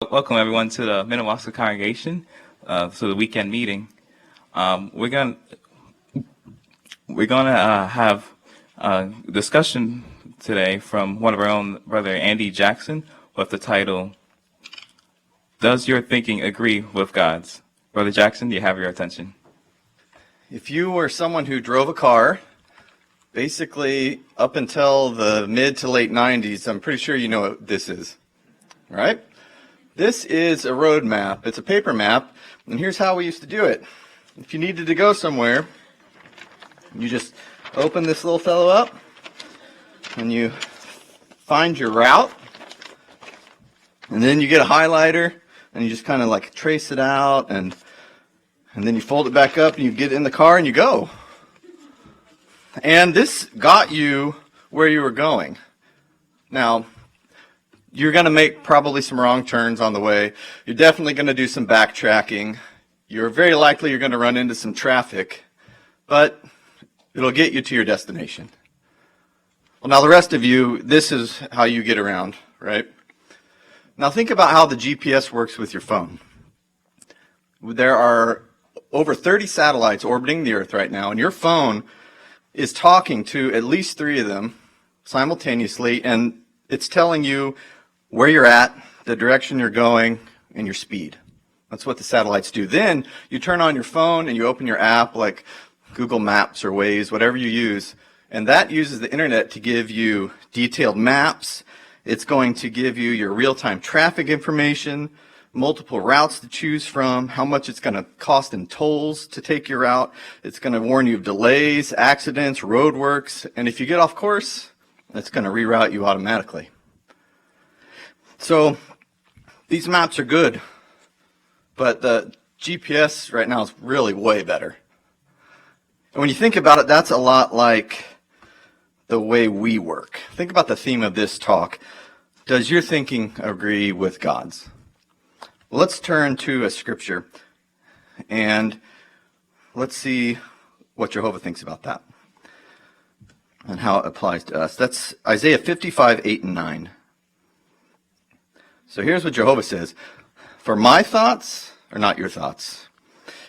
Welcome everyone to the Minnewaska congregation, to the weekend meeting. We're gonna have a discussion today from one of our own, Brother Andy Jackson, with the title, "Does Your Thinking Agree with God's?" Brother Jackson, do you have your attention? If you were someone who drove a car, basically up until the mid to late 90s, I'm pretty sure you know what this is, right? This is a road map. It's a paper map, and here's how we used to do it. If you needed to go somewhere, you just open this little fellow up, and you find your route, and then you get a highlighter, and you just kind of like trace it out, and then you fold it back up, and you get in the car, and you go. And this got you where you were going. Now, you're going to make probably some wrong turns on the way. You're definitely going to do some backtracking. You're very likely you're going to run into some traffic, but it'll get you to your destination. Well, now the rest of you, this is how you get around, right? Now think about how the GPS works with your phone. There are over 30 satellites orbiting the Earth right now, and your phone is talking to at least 3 of them simultaneously, and it's telling you where you're at, the direction you're going, and your speed. That's what the satellites do. Then you turn on your phone and you open your app like Google Maps or Waze, whatever you use, and that uses the internet to give you detailed maps. It's going to give you your real-time traffic information, multiple routes to choose from, how much it's going to cost in tolls to take your route. It's going to warn you of delays, accidents, roadworks, and if you get off course, it's going to reroute you automatically. So these maps are good, but the GPS right now is really way better. And when you think about it, that's a lot like the way we work. Think about the theme of this talk. Does your thinking agree with God's? Well, let's turn to a scripture and let's see what Jehovah thinks about that and how it applies to us. That's Isaiah 55, 8 and 9. So here's what Jehovah says. For my thoughts are not your thoughts,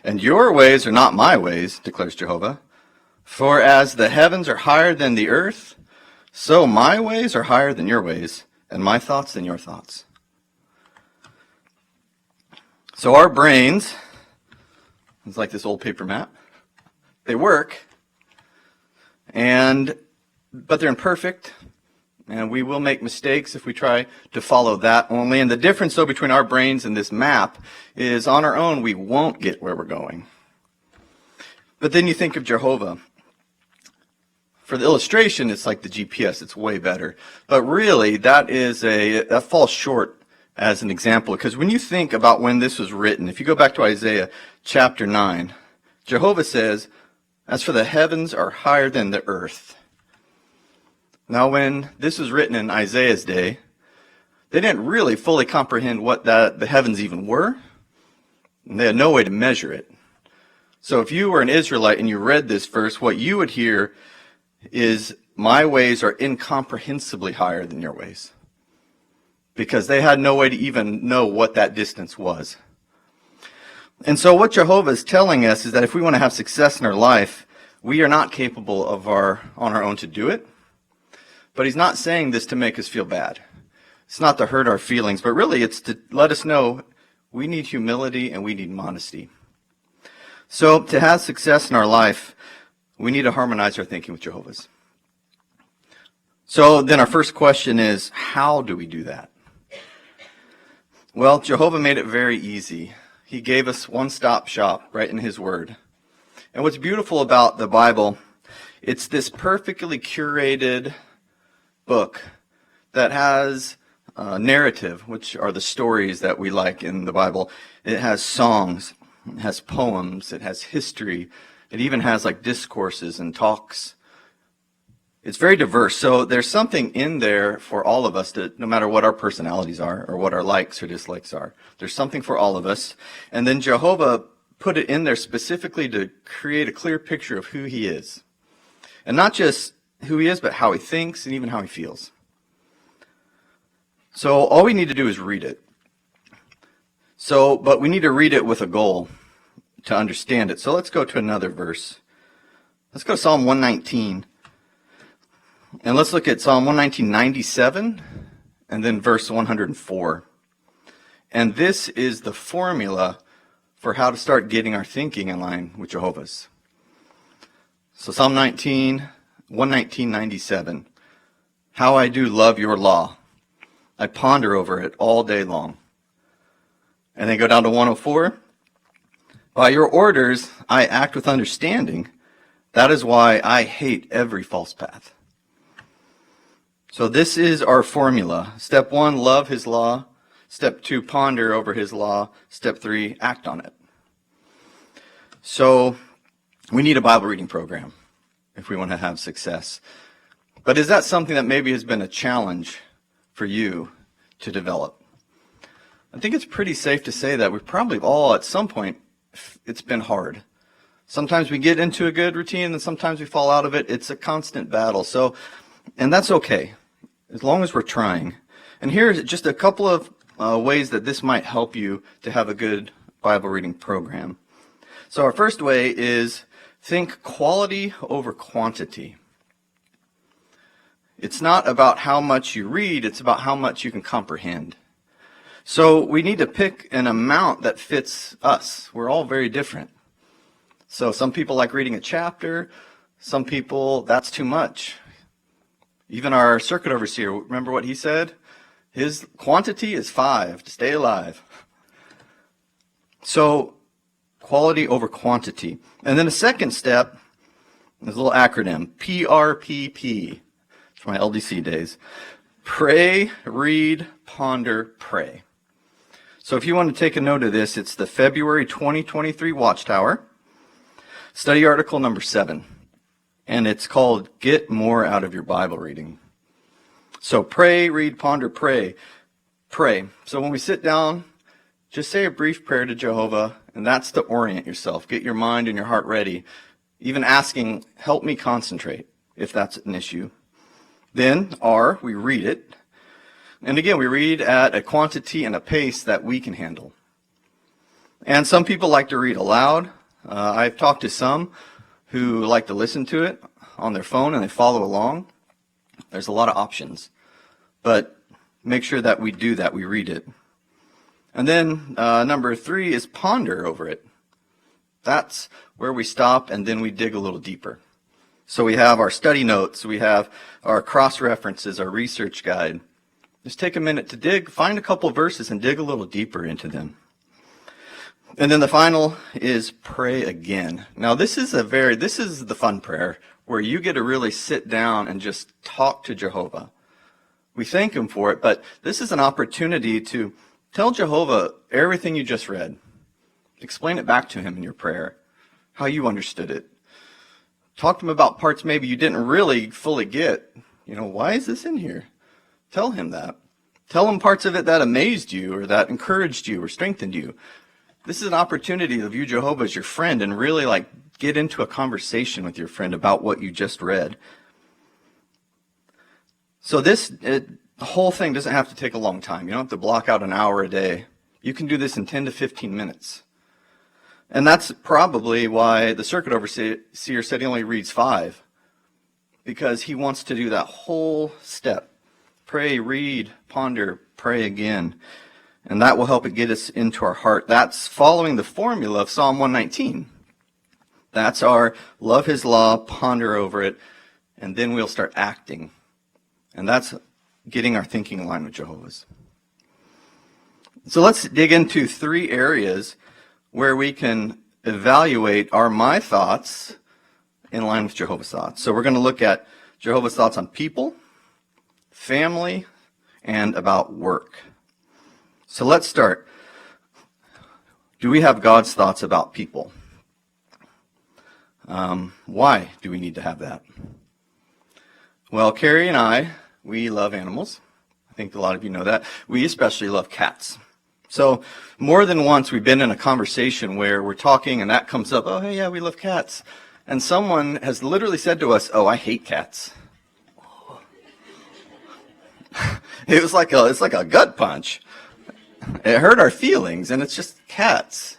and your ways are not my ways, declares Jehovah. For as the heavens are higher than the earth, so my ways are higher than your ways, and my thoughts than your thoughts. So our brains, it's like this old paper map, they work, but they're imperfect. And we will make mistakes if we try to follow that only. And the difference, though, between our brains and this map is on our own, we won't get where we're going. But then you think of Jehovah. For the illustration, it's like the GPS. It's way better. But really, that falls short as an example. Because when you think about when this was written, if you go back to Isaiah chapter 9, Jehovah says, as for the heavens are higher than the earth. Now, when this was written in Isaiah's day, they didn't really fully comprehend what the heavens even were, and they had no way to measure it. So if you were an Israelite and you read this verse, what you would hear is, my ways are incomprehensibly higher than your ways, because they had no way to even know what that distance was. And so what Jehovah is telling us is that if we want to have success in our life, we are not capable on our own to do it. But he's not saying this to make us feel bad. It's not to hurt our feelings, but really it's to let us know we need humility and we need modesty. So to have success in our life, we need to harmonize our thinking with Jehovah's. So then our first question is, how do we do that? Well, Jehovah made it very easy. He gave us one-stop shop right in his word. And what's beautiful about the Bible, it's this perfectly curated book that has narrative, which are the stories that we like in the Bible. It has songs, it has poems, it has history, it even has like discourses and talks. It's very diverse. So there's something in there for all of us, no matter what our personalities are or what our likes or dislikes are. There's something for all of us. And then Jehovah put it in there specifically to create a clear picture of who he is. And not just who he is, but how he thinks and even how he feels. So all we need to do is read it. But we need to read it with a goal to understand it. So let's go to another verse. Let's go to Psalm 119. And let's look at Psalm 119:97 and then verse 104. And this is the formula for how to start getting our thinking in line with Jehovah's. So Psalm 119:97. How I do love your law. I ponder over it all day long. And then go down to 104. By your orders, I act with understanding. That is why I hate every false path. So this is our formula. Step 1, love his law. Step 2, ponder over his law. Step 3, act on it. So we need a Bible reading program if we want to have success. But is that something that maybe has been a challenge for you to develop? I think it's pretty safe to say that we probably all, at some point, it's been hard. Sometimes we get into a good routine and sometimes we fall out of it. It's a constant battle. And that's okay, as long as we're trying. And here's just a couple of ways that this might help you to have a good Bible reading program. So our first way is think quality over quantity. It's not about how much you read, it's about how much you can comprehend. So we need to pick an amount that fits us. We're all very different. So some people like reading a chapter, some people, that's too much. Even our circuit overseer, remember what he said? His quantity is 5 to stay alive. So quality over quantity. And then a second step is a little acronym, PRPP. It's from my LDC days. Pray, read, ponder, pray. So if you want to take a note of this, it's the February 2023 Watchtower, study article number 7. And it's called Get More Out of Your Bible Reading. So pray, read, ponder, pray. Pray. So when we sit down, just say a brief prayer to Jehovah, and that's to orient yourself. Get your mind and your heart ready. Even asking, help me concentrate, if that's an issue. Then, we read it. And again, we read at a quantity and a pace that we can handle. And some people like to read aloud. I've talked to some who like to listen to it on their phone and they follow along. There's a lot of options. But make sure that we do that, we read it. And then number 3 is ponder over it. That's where we stop and then we dig a little deeper. So we have our study notes, we have our cross-references, our research guide. Just take a minute to find a couple verses and dig a little deeper into them. And then the final is pray again. Now this is the fun prayer where you get to really sit down and just talk to Jehovah. We thank him for it, but this is an opportunity to tell Jehovah everything you just read. Explain it back to him in your prayer, how you understood it. Talk to him about parts maybe you didn't really fully get. Why is this in here? Tell him that. Tell him parts of it that amazed you or that encouraged you or strengthened you. This is an opportunity to view Jehovah as your friend and really get into a conversation with your friend about what you just read. So the whole thing doesn't have to take a long time. You don't have to block out an hour a day. You can do this in 10 to 15 minutes. And that's probably why the circuit overseer said he only reads 5. Because he wants to do that whole step. Pray, read, ponder, pray again. And that will help it get us into our heart. That's following the formula of Psalm 119. That's our love his law, ponder over it, and then we'll start acting. And that's getting our thinking in line with Jehovah's. So let's dig into 3 areas where we can evaluate my thoughts in line with Jehovah's thoughts. So we're going to look at Jehovah's thoughts on people, family, and about work. So let's start. Do we have God's thoughts about people? Why do we need to have that? Well, Carrie and I, we love animals. I think a lot of you know that. We especially love cats. So more than once we've been in a conversation where we're talking and that comes up, oh, hey, yeah, we love cats. And someone has literally said to us, oh, I hate cats. It's like a gut punch. It hurt our feelings, and it's just cats.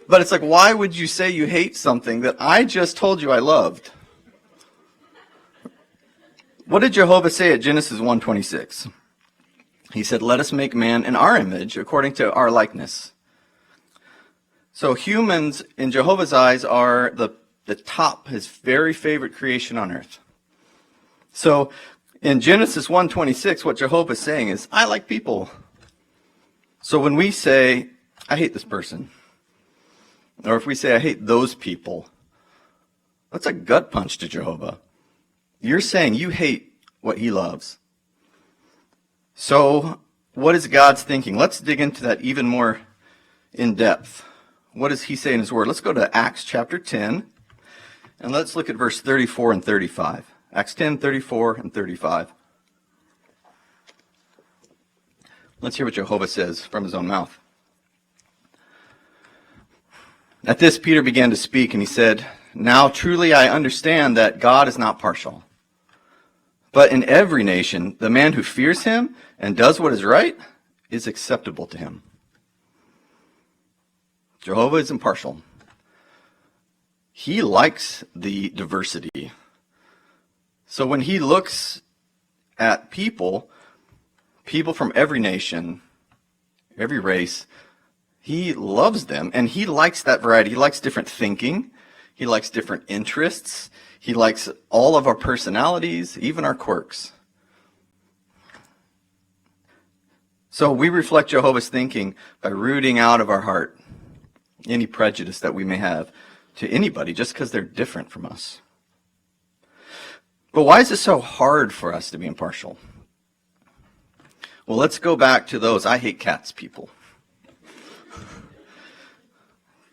But it's like, why would you say you hate something that I just told you I loved? What did Jehovah say at Genesis 1:26? He said, let us make man in our image, according to our likeness. So humans, in Jehovah's eyes, are the top, his very favorite creation on earth. So in Genesis 1:26, what Jehovah is saying is, I like people. So when we say, I hate this person, or if we say, I hate those people, that's a gut punch to Jehovah. You're saying you hate what he loves. So what is God's thinking? Let's dig into that even more in depth. What does he say in his word? Let's go to Acts chapter 10, and let's look at verse 34 and 35. Acts 10, 34 and 35. Let's hear what Jehovah says from his own mouth. At this, Peter began to speak, and he said, now truly I understand that God is not partial. But in every nation, the man who fears him and does what is right is acceptable to him. Jehovah is impartial. He likes the diversity. So when he looks at people from every nation, every race, he loves them, and he likes that variety. He likes different thinking. He likes different interests. He likes all of our personalities, even our quirks. So we reflect Jehovah's thinking by rooting out of our heart any prejudice that we may have to anybody just because they're different from us. But why is it so hard for us to be impartial? Well, let's go back to those I hate cats people.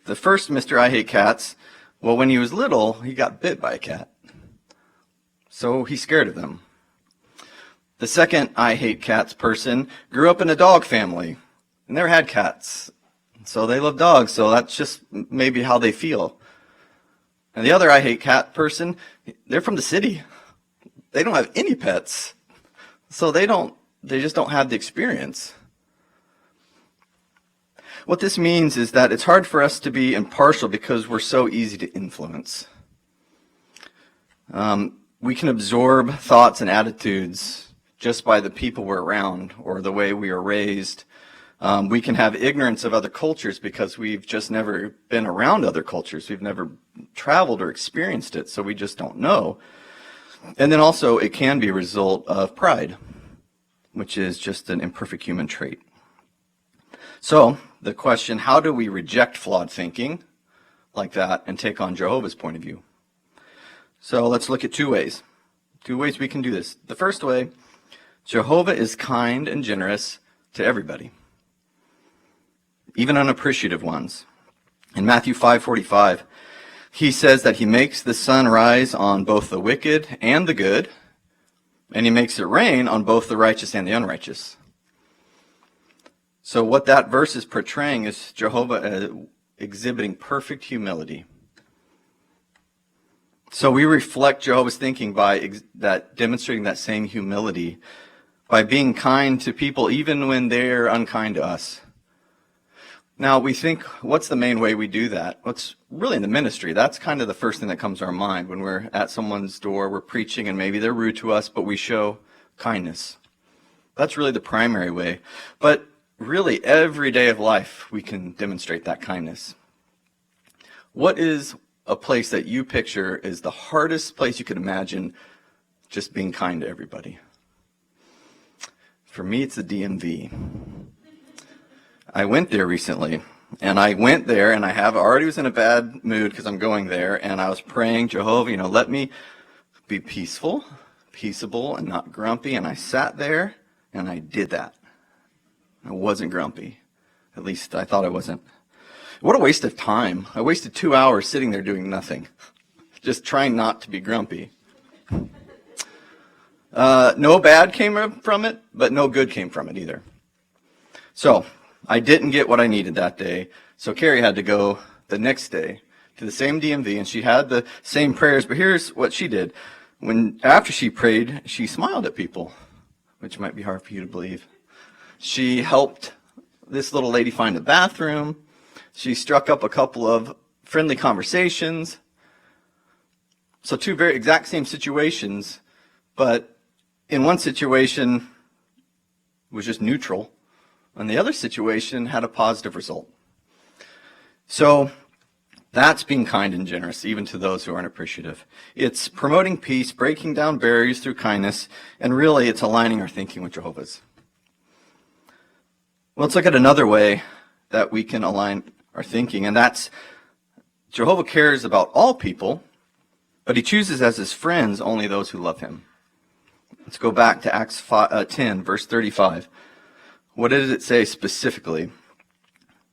The first Mr. I hate cats, well, when he was little, he got bit by a cat. So he's scared of them. The second I hate cats person grew up in a dog family and never had cats. So they love dogs, so that's just maybe how they feel. And the other I hate cat person, they're from the city. They don't have any pets. So they just don't have the experience. What this means is that it's hard for us to be impartial because we're so easy to influence. We can absorb thoughts and attitudes just by the people we're around or the way we are raised. We can have ignorance of other cultures because we've just never been around other cultures. We've never traveled or experienced it, so we just don't know. And then also it can be a result of pride, which is just an imperfect human trait. So the question, how do we reject flawed thinking like that and take on Jehovah's point of view? So let's look at two ways. Two ways we can do this. The first way, Jehovah is kind and generous to everybody, even unappreciative ones. In Matthew 5:45, he says that he makes the sun rise on both the wicked and the good, and he makes it rain on both the righteous and the unrighteous. So what that verse is portraying is Jehovah exhibiting perfect humility. So we reflect Jehovah's thinking by demonstrating that same humility, by being kind to people even when they're unkind to us. Now we think, what's the main way we do that? What's really in the ministry? That's kind of the first thing that comes to our mind when we're at someone's door, we're preaching, and maybe they're rude to us, but we show kindness. That's really the primary way. But really, every day of life, we can demonstrate that kindness. What is a place that you picture is the hardest place you could imagine just being kind to everybody? For me, it's the DMV. I went there recently, and I already was in a bad mood because I'm going there, and I was praying, Jehovah, let me be peaceful, peaceable, and not grumpy, and I sat there, and I did that. I wasn't grumpy. At least I thought I wasn't. What a waste of time. I wasted 2 hours sitting there doing nothing, just trying not to be grumpy. No bad came from it, but no good came from it either. So I didn't get what I needed that day, so Carrie had to go the next day to the same DMV, and she had the same prayers, but here's what she did. After she prayed, she smiled at people, which might be hard for you to believe. She helped this little lady find the bathroom. She struck up a couple of friendly conversations. So two very exact same situations, but in one situation was just neutral, and the other situation had a positive result. So that's being kind and generous, even to those who aren't appreciative. It's promoting peace, breaking down barriers through kindness, and really it's aligning our thinking with Jehovah's. Well, let's look at another way that we can align our thinking, and that's Jehovah cares about all people, but he chooses as his friends only those who love him. Let's go back to Acts 10, verse 35. What does it say specifically?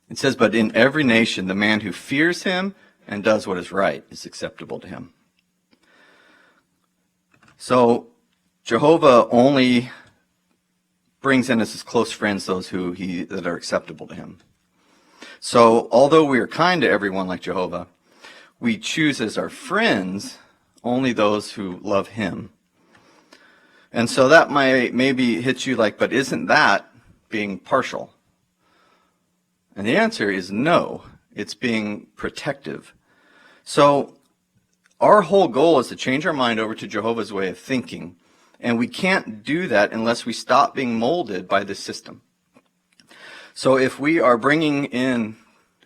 It says, "But in every nation, the man who fears him and does what is right is acceptable to him." So Jehovah only brings in as his close friends those that are acceptable to him. So although we are kind to everyone like Jehovah, we choose as our friends only those who love him. And so that might maybe hit you like, but isn't that being partial? And the answer is no, it's being protective. So our whole goal is to change our mind over to Jehovah's way of thinking. And we can't do that unless we stop being molded by this system. So if we are bringing in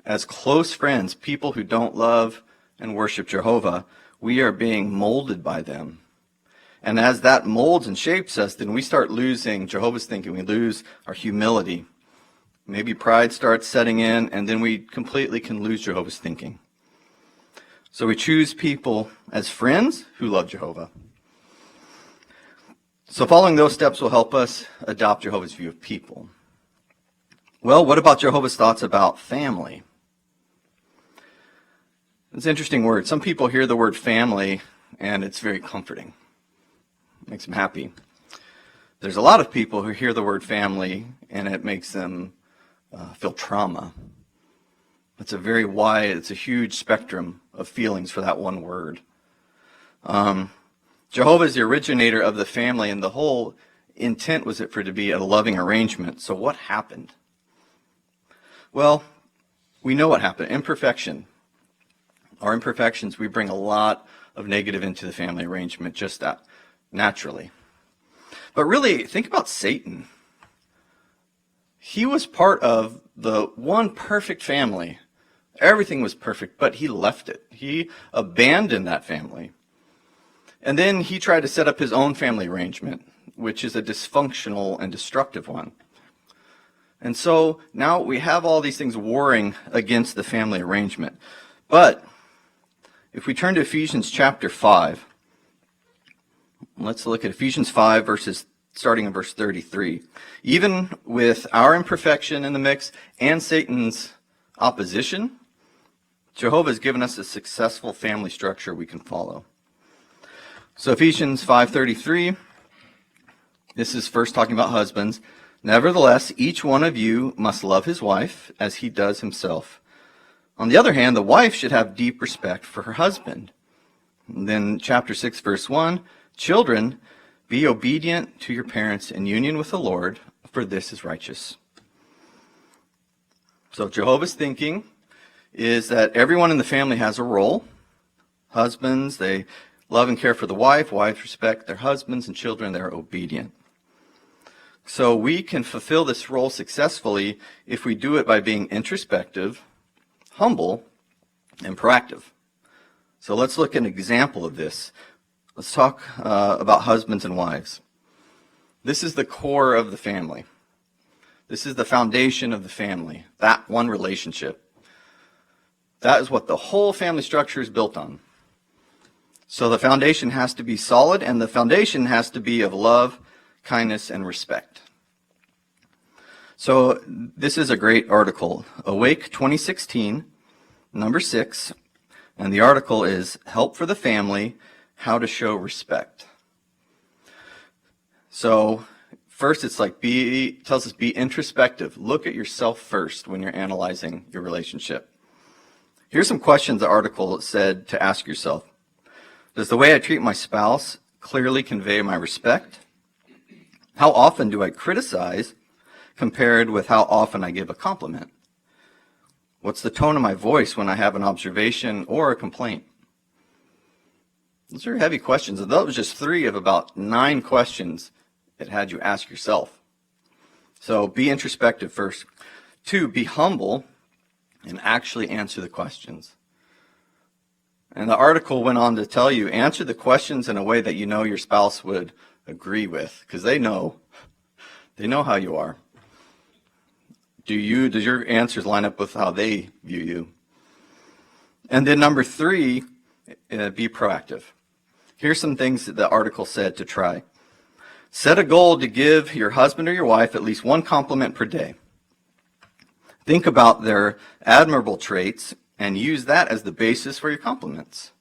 as close friends people who don't love and worship Jehovah, we are being molded by them. And as that molds and shapes us, then we start losing Jehovah's thinking. We lose our humility. Maybe pride starts setting in, and then we completely can lose Jehovah's thinking. So we choose people as friends who love Jehovah. So following those steps will help us adopt Jehovah's view of people. Well, what about Jehovah's thoughts about family? It's an interesting word. Some people hear the word family, and it's very comforting. It makes them happy. There's a lot of people who hear the word family, and it makes them feel trauma. It's a huge spectrum of feelings for that one word. Jehovah is the originator of the family, and the whole intent was for it to be a loving arrangement. So what happened? Well, we know what happened. Imperfection. Our imperfections, we bring a lot of negative into the family arrangement, just that, naturally. But really, think about Satan. He was part of the one perfect family. Everything was perfect, but he left it. He abandoned that family. And then he tried to set up his own family arrangement, which is a dysfunctional and destructive one. And so now we have all these things warring against the family arrangement. But if we turn to Ephesians chapter 5, let's look at Ephesians 5, starting in verse 33. Even with our imperfection in the mix and Satan's opposition, Jehovah has given us a successful family structure we can follow. So Ephesians 5:33, this is first talking about husbands. "Nevertheless, each one of you must love his wife as he does himself. On the other hand, the wife should have deep respect for her husband." And then chapter 6, verse 1, "Children, be obedient to your parents in union with the Lord, for this is righteous." So Jehovah's thinking is that everyone in the family has a role. Husbands, they love and care for the wife. Wives respect their husbands, and children, they're obedient. So we can fulfill this role successfully if we do it by being introspective, humble, and proactive. So let's look at an example of this. Let's talk about husbands and wives. This is the core of the family. This is the foundation of the family, that one relationship. That is what the whole family structure is built on. So the foundation has to be solid, and the foundation has to be of love, kindness, and respect. So this is a great article, Awake 2016, number 6, and the article is Help for the Family, How to Show Respect. So first it's like tells us be introspective. Look at yourself first when you're analyzing your relationship. Here's some questions the article said to ask yourself. Does the way I treat my spouse clearly convey my respect? How often do I criticize compared with how often I give a compliment? What's the tone of my voice when I have an observation or a complaint? Those are heavy questions. And that was just 3 of about 9 questions it had you ask yourself. So be introspective first. 2, be humble and actually answer the questions. And the article went on to tell you, answer the questions in a way that you know your spouse would agree with, because they know how you are. Does your answers line up with how they view you? And then number 3, be proactive. Here's some things that the article said to try. Set a goal to give your husband or your wife at least 1 compliment per day. Think about their admirable traits and use that as the basis for your compliments.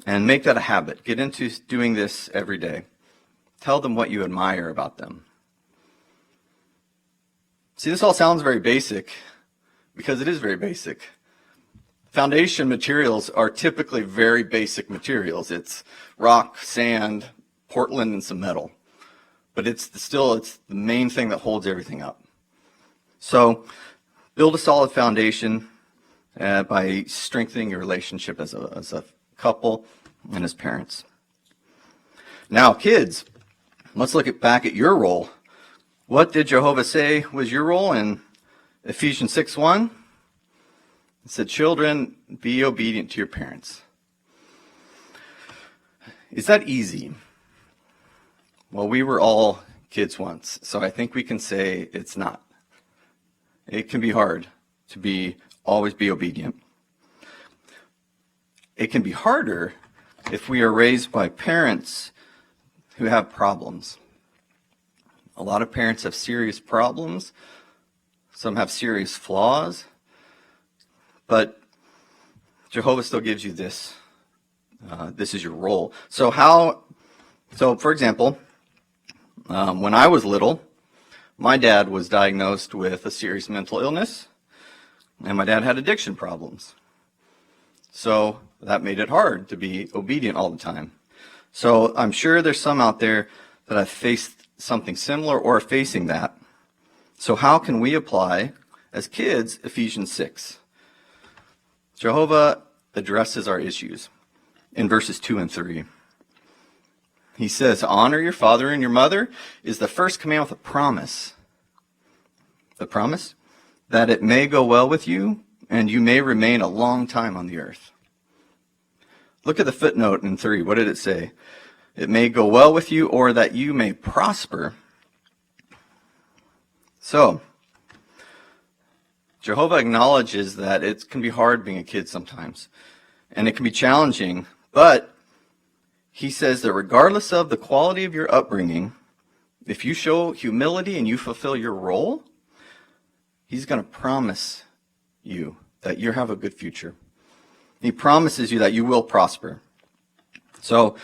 And make that a habit. Get into doing this every day. Tell them what you admire about them. See, this all sounds very basic because it is very basic. Foundation materials are typically very basic materials. It's rock, sand, Portland, and some metal. But it's the main thing that holds everything up. So build a solid foundation by strengthening your relationship as a couple and as parents. Now, kids, let's look back at your role. What did Jehovah say was your role in Ephesians 6:1? It said, children, be obedient to your parents. Is that easy? Well, we were all kids once, so I think we can say it's not. It can be hard to always be obedient. It can be harder if we are raised by parents who have problems. A lot of parents have serious problems. Some have serious flaws. But Jehovah still gives you this. This is your role. So for example, when I was little, my dad was diagnosed with a serious mental illness, and my dad had addiction problems. So that made it hard to be obedient all the time. So I'm sure there's some out there that have faced something similar or are facing that. So how can we apply, as kids, Ephesians 6? Jehovah addresses our issues in verses 2 and 3. He says, honor your father and your mother is the first command with a promise. The promise that it may go well with you and you may remain a long time on the earth. Look at the footnote in 3. What did it say? It may go well with you or that you may prosper. So, Jehovah acknowledges that it can be hard being a kid sometimes, and it can be challenging, but he says that regardless of the quality of your upbringing, if you show humility and you fulfill your role, he's going to promise you that you have a good future. He promises you that you will prosper. So,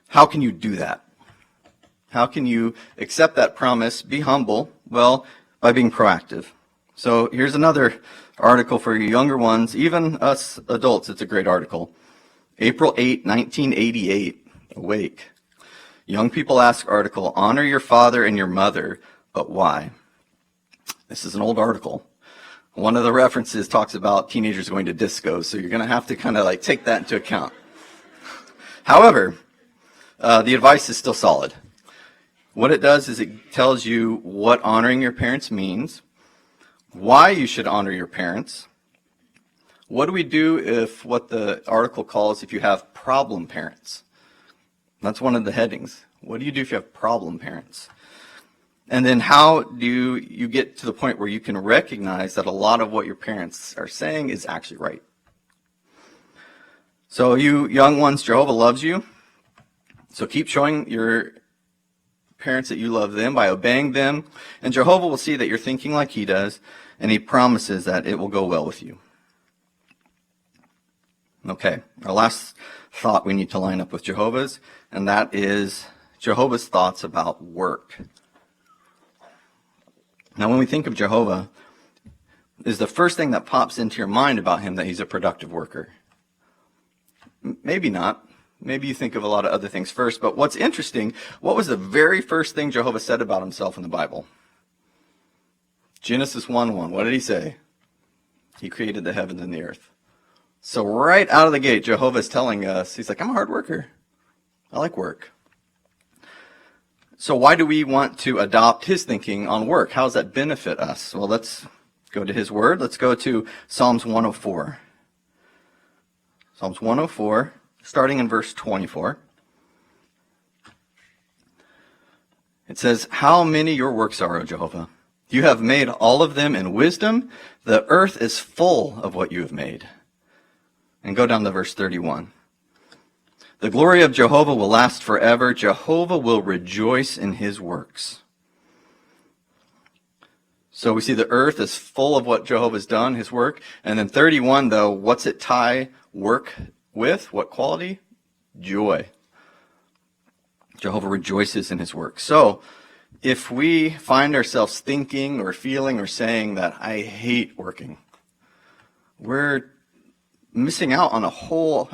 how can you do that? How can you accept that promise, be humble? Well, by being proactive. So here's another article for you younger ones, even us adults, it's a great article. April 8, 1988, Awake. Young People Ask article, honor your father and your mother, but why? This is an old article. One of the references talks about teenagers going to disco, so you're going to have to kind of take that into account. However, the advice is still solid. What it does is it tells you what honoring your parents means, why you should honor your parents. What do we do if what the article calls if you have problem parents? That's one of the headings. What do you do if you have problem parents? And then how do you get to the point where you can recognize that a lot of what your parents are saying is actually right? So you young ones, Jehovah loves you. So keep showing your parents that you love them by obeying them. And Jehovah will see that you're thinking like he does, and he promises that it will go well with you. Okay, our last thought we need to line up with Jehovah's, and that is Jehovah's thoughts about work. Now, when we think of Jehovah, is the first thing that pops into your mind about him that he's a productive worker? Maybe not. Maybe you think of a lot of other things first, but what's interesting, what was the very first thing Jehovah said about himself in the Bible? Genesis 1:1. What did he say? He created the heavens and the earth. So right out of the gate, Jehovah is telling us, he's like, I'm a hard worker. I like work. So why do we want to adopt his thinking on work? How does that benefit us? Well, let's go to his word. Let's go to Psalms 104. Psalms 104, starting in verse 24. It says, how many your works are, O Jehovah? You have made all of them in wisdom. The earth is full of what you have made. And go down to verse 31. The glory of Jehovah will last forever. Jehovah will rejoice in his works. So we see the earth is full of what Jehovah's done, his work. And then 31, though, what's it tie work with? What quality? Joy. Jehovah rejoices in his work. So if we find ourselves thinking or feeling or saying that I hate working, we're missing out on a whole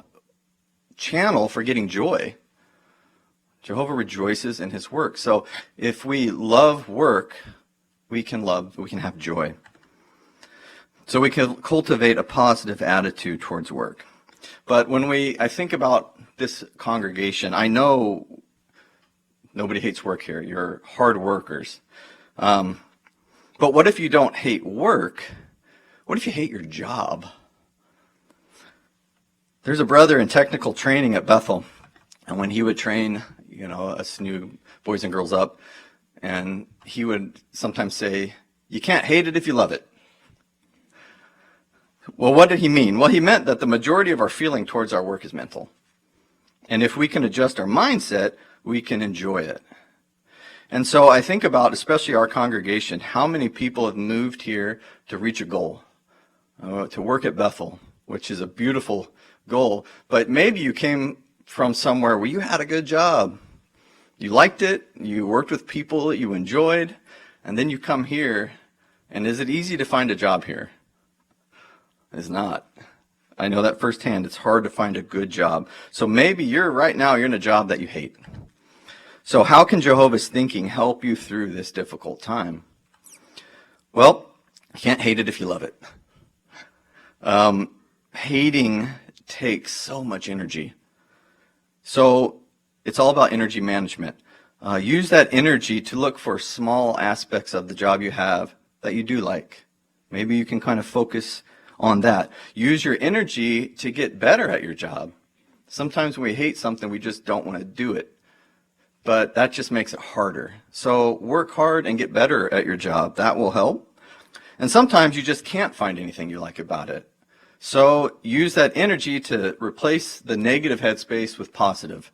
channel for getting joy. Jehovah rejoices in his work. So if we love work, we can have joy. So we can cultivate a positive attitude towards work. But when I think about this congregation, I know nobody hates work here. You're hard workers. But what if you don't hate work? What if you hate your job? There's a brother in technical training at Bethel, and when he would train, us new boys and girls up, and he would sometimes say, you can't hate it if you love it. Well, what did he mean? Well, he meant that the majority of our feeling towards our work is mental. And if we can adjust our mindset, we can enjoy it. And so I think about, especially our congregation, how many people have moved here to reach a goal, to work at Bethel, which is a beautiful goal. But maybe you came from somewhere where you had a good job. You liked it, you worked with people that you enjoyed, and then you come here, and is it easy to find a job here? It's not. I know that firsthand. It's hard to find a good job. So maybe right now you're in a job that you hate. So how can Jehovah's thinking help you through this difficult time? Well, you can't hate it if you love it. Hating takes so much energy. So it's all about energy management. Use that energy to look for small aspects of the job you have that you do like. Maybe you can kind of focus on that. Use your energy to get better at your job. Sometimes when we hate something, we just don't want to do it. But that just makes it harder. So work hard and get better at your job. That will help. And sometimes you just can't find anything you like about it. So use that energy to replace the negative headspace with positive.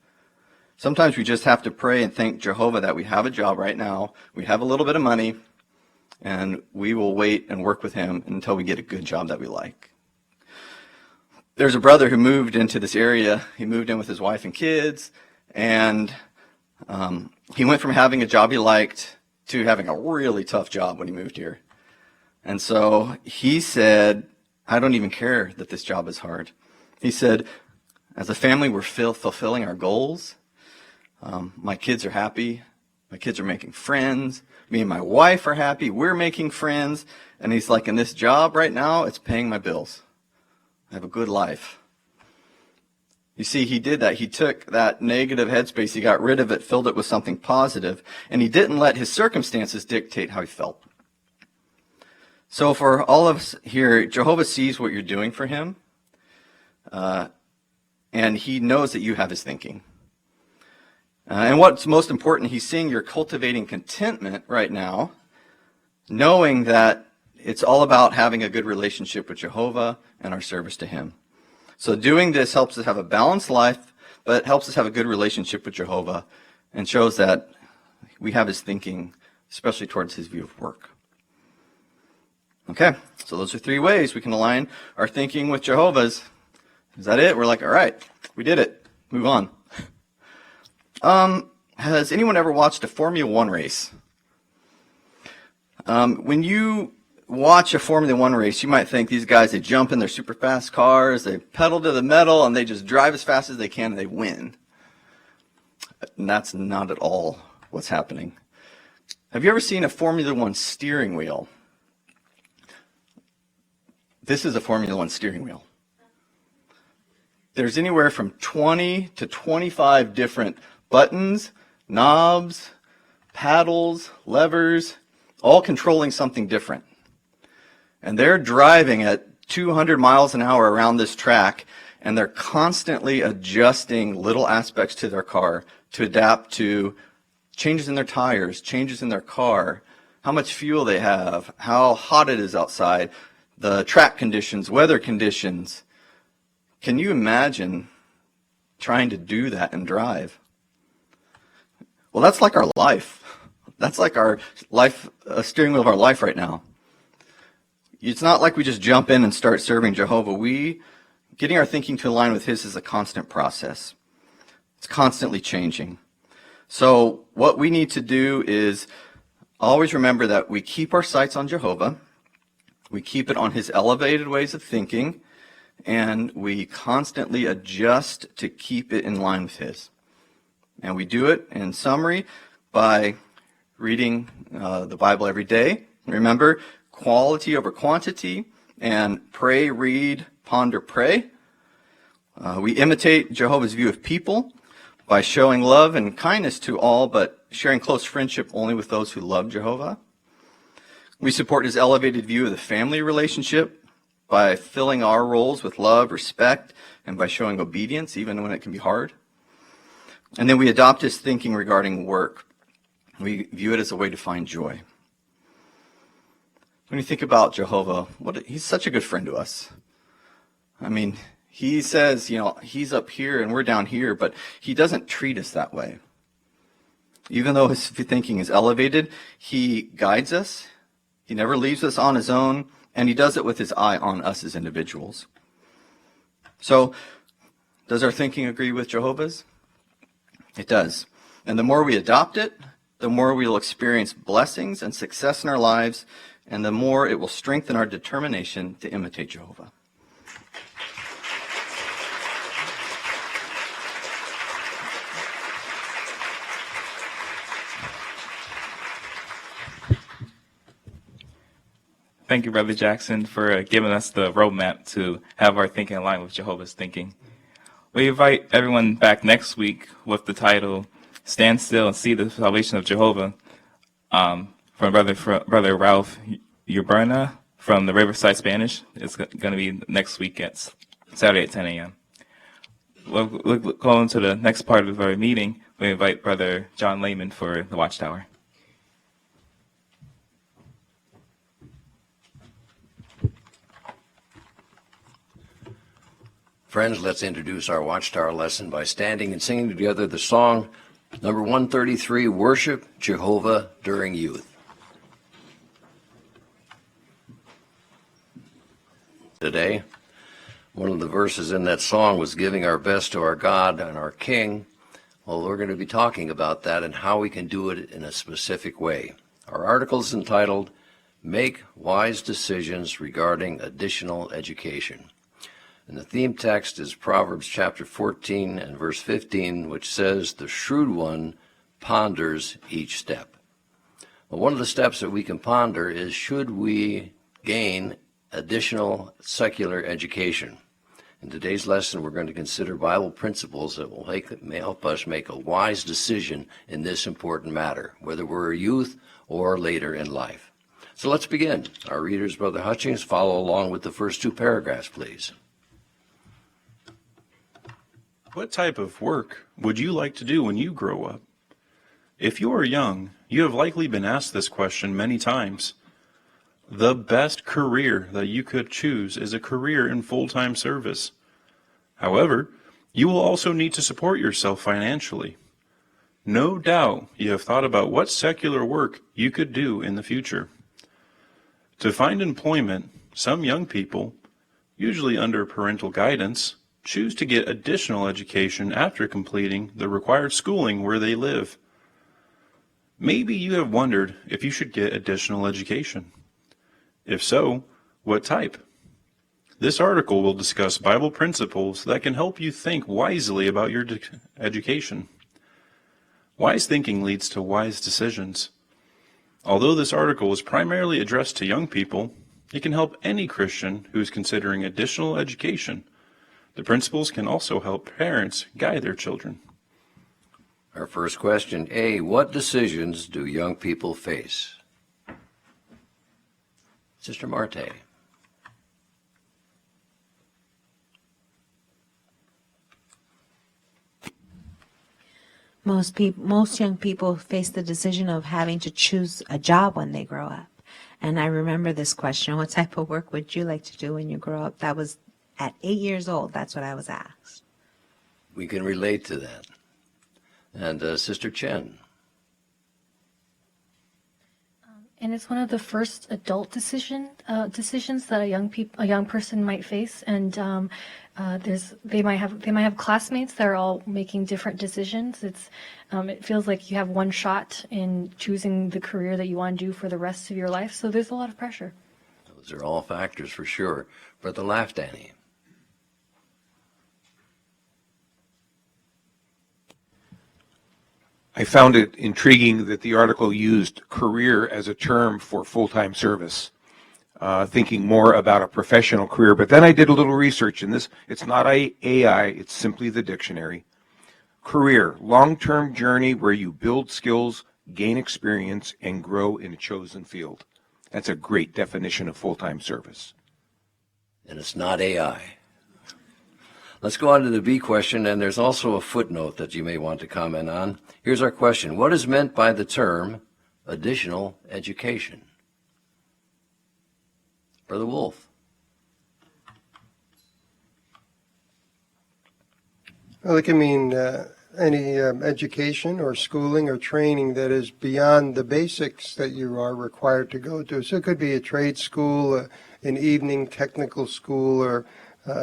Sometimes we just have to pray and thank Jehovah that we have a job right now, we have a little bit of money, and we will wait and work with him until we get a good job that we like. There's a brother who moved into this area. He moved in with his wife and kids, and he went from having a job he liked to having a really tough job when he moved here. And so he said, I don't even care that this job is hard. He said, as a family, we're fulfilling our goals. My kids are happy. My kids are making friends. Me and my wife are happy. We're making friends. And he's like, in this job right now, it's paying my bills. I have a good life. You see, he did that. He took that negative headspace. He got rid of it, filled it with something positive, and he didn't let his circumstances dictate how he felt. So for all of us here, Jehovah sees what you're doing for him, and he knows that you have his thinking. And what's most important, he's seeing you're cultivating contentment right now, knowing that it's all about having a good relationship with Jehovah and our service to him. So doing this helps us have a balanced life, but it helps us have a good relationship with Jehovah and shows that we have his thinking, especially towards his view of work. Okay, so those are 3 ways we can align our thinking with Jehovah's. Is that it? We're like, all right, we did it. Move on. Has anyone ever watched a Formula One race? When you watch a Formula One race, you might think these guys, they jump in their super fast cars, they pedal to the metal, and they just drive as fast as they can, and they win. And that's not at all what's happening. Have you ever seen a Formula One steering wheel? this is a Formula One steering wheel. There's anywhere from 20 to 25 different buttons, knobs, paddles, levers, all controlling something different. And they're driving at 200 miles an hour around this track, and they're constantly adjusting little aspects to their car to adapt to changes in their tires, changes in their car, how much fuel they have, how hot it is outside, the track conditions, weather conditions. Can you imagine trying to do that and drive? Well, that's like our life. That's like our life, steering wheel of our life right now. It's not like we just jump in and start serving Jehovah. Getting our thinking to align with His is a constant process. It's constantly changing. So what we need to do is always remember that we keep our sights on Jehovah. We keep it on His elevated ways of thinking, and we constantly adjust to keep it in line with His. And we do it, in summary, by reading the Bible every day. Remember, quality over quantity, and pray, read, ponder, pray. We imitate Jehovah's view of people by showing love and kindness to all, but sharing close friendship only with those who love Jehovah. We support His elevated view of the family relationship by filling our roles with love, respect, and by showing obedience, even when it can be hard. And then we adopt His thinking regarding work. We view it as a way to find joy. When you think about Jehovah, He's such a good friend to us. I mean, He says, He's up here and we're down here, but He doesn't treat us that way. Even though His thinking is elevated, He guides us. He never leaves us on His own, and He does it with His eye on us as individuals. So, does our thinking agree with Jehovah's? It does. And the more we adopt it, the more we will experience blessings and success in our lives, and the more it will strengthen our determination to imitate Jehovah. Thank you, Brother Jackson, for giving us the roadmap to have our thinking align with Jehovah's thinking. We invite everyone back next week with the title, Stand Still and See the Salvation of Jehovah, from Brother Ralph Uberna from the Riverside Spanish. It's going to be next week at Saturday at 10 a.m. We'll go into the next part of our meeting. We invite Brother John Lehman for the watchtower. Friends, let's introduce our Watchtower lesson by standing and singing together the song number 133, Worship Jehovah During Youth. Today, one of the verses in that song was giving our best to our God and our King. Well, we're going to be talking about that and how we can do it in a specific way. Our article is entitled, Make Wise Decisions Regarding Additional Education. And the theme text is Proverbs chapter 14 and verse 15, which says, the shrewd one ponders each step. Well, one of the steps that we can ponder is, should we gain additional secular education? In today's lesson, we're going to consider Bible principles that will help us make a wise decision in this important matter, whether we're a youth or later in life. So let's begin. Our readers, Brother Hutchings, follow along with the first two paragraphs, please. What type of work would you like to do when you grow up? If you are young, you have likely been asked this question many times. The best career that you could choose is a career in full-time service. However, you will also need to support yourself financially. No doubt you have thought about what secular work you could do in the future. To find employment, some young people, usually under parental guidance, choose to get additional education after completing the required schooling where they live. Maybe you have wondered if you should get additional education. If so, what type? This article will discuss Bible principles that can help you think wisely about your education. Wise thinking leads to wise decisions. Although this article is primarily addressed to young people, It can help any Christian who is considering additional education. The principles can also help parents guide their children. Our first question, A, what decisions do young people face? Sister Marte. Most young people face the decision of having to choose a job when they grow up. And I remember this question, what type of work would you like to do when you grow up? That was at 8 years old. That's what I was asked. We can relate to that. And Sister Chen. And it's one of the first adult decisions that a young person might face. And they might have classmates that are all making different decisions. It feels like you have one shot in choosing the career that you want to do for the rest of your life. So there's a lot of pressure. Those are all factors for sure. Brother Laftani. I found it intriguing that the article used career as a term for full-time service, thinking more about a professional career. But then I did a little research in this. It's not AI, it's simply the dictionary. Career, long-term journey where you build skills, gain experience, and grow in a chosen field. That's a great definition of full-time service. And it's not AI. Let's go on to the B question, and there's also a footnote that you may want to comment on. Here's our question. What is meant by the term additional education? Brother Wolf. Well, it can mean any education or schooling or training that is beyond the basics that you are required to go to. So it could be a trade school, an evening technical school, or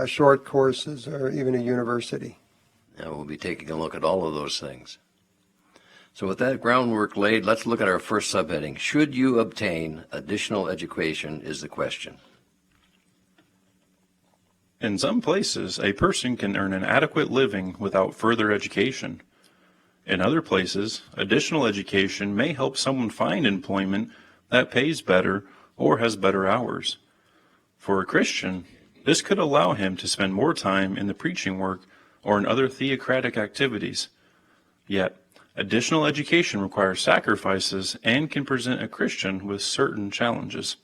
short courses, or even a university. Now we'll be taking a look at all of those things. So with that groundwork laid, let's look at our first subheading. Should you obtain additional education is the question. In some places, a person can earn an adequate living without further education. In other places, additional education may help someone find employment that pays better or has better hours. For a Christian, this could allow him to spend more time in the preaching work or in other theocratic activities. Yet, additional education requires sacrifices and can present a Christian with certain challenges.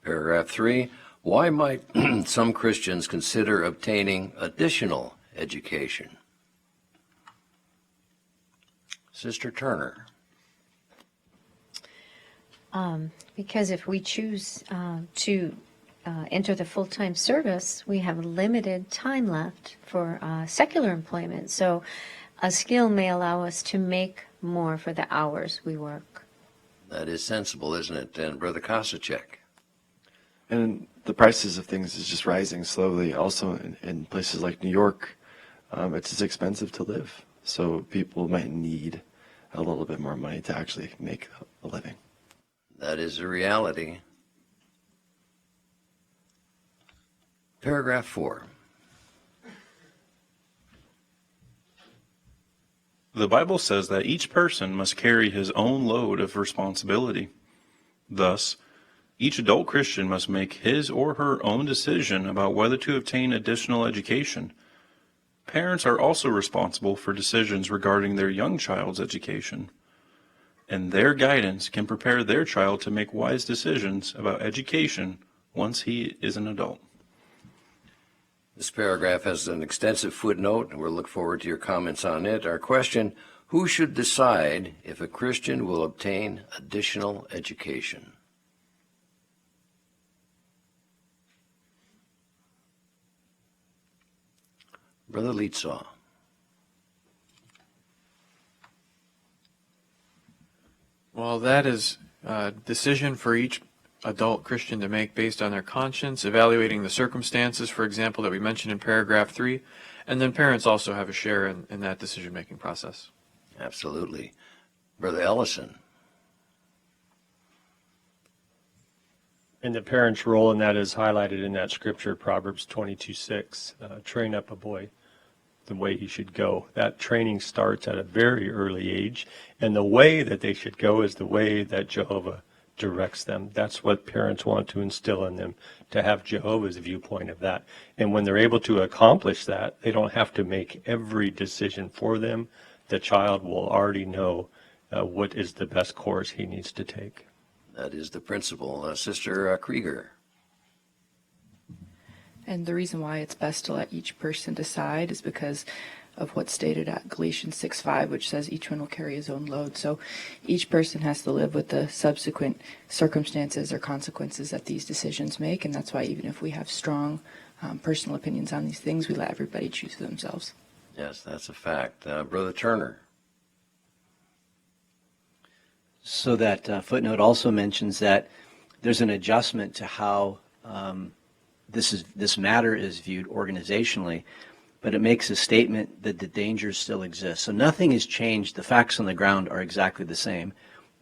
Paragraph 3, why might some Christians consider obtaining additional education? Sister Turner. Because if we choose to enter the full-time service, we have limited time left for secular employment. So a skill may allow us to make more for the hours we work. That is sensible, isn't it? And Brother Kosacek. And the prices of things is just rising slowly. Also in places like New York, it's just expensive to live. So people might need a little bit more money to actually make a living. That is a reality. Paragraph 4. The Bible says that each person must carry his own load of responsibility. Thus, each adult Christian must make his or her own decision about whether to obtain additional education. Parents are also responsible for decisions regarding their young child's education, and their guidance can prepare their child to make wise decisions about education once he is an adult. This paragraph has an extensive footnote, and we'll look forward to your comments on it. Our question, who should decide if a Christian will obtain additional education? Brother Leetsaw. Well, that is a decision for each adult Christian to make based on their conscience, evaluating the circumstances, for example, that we mentioned in paragraph 3, and then parents also have a share in that decision-making process. Absolutely. Brother Ellison. And the parent's role in that is highlighted in that scripture, Proverbs 22:6. Train up a boy the way he should go. That training starts at a very early age, and the way that they should go is the way that Jehovah directs them. That's what parents want to instill in them, to have Jehovah's viewpoint of that. And when they're able to accomplish that, they don't have to make every decision for them. The child will already know what is the best course he needs to take. That is the principle. Sister Krieger. And the reason why it's best to let each person decide is because of what's stated at Galatians 6:5, which says each one will carry his own load. So each person has to live with the subsequent circumstances or consequences that these decisions make, and that's why even if we have strong personal opinions on these things, we let everybody choose for themselves. Yes, that's a fact. Brother Turner. So that footnote also mentions that there's an adjustment to how this matter is viewed organizationally, but it makes a statement that the dangers still exist. So nothing has changed. The facts on the ground are exactly the same.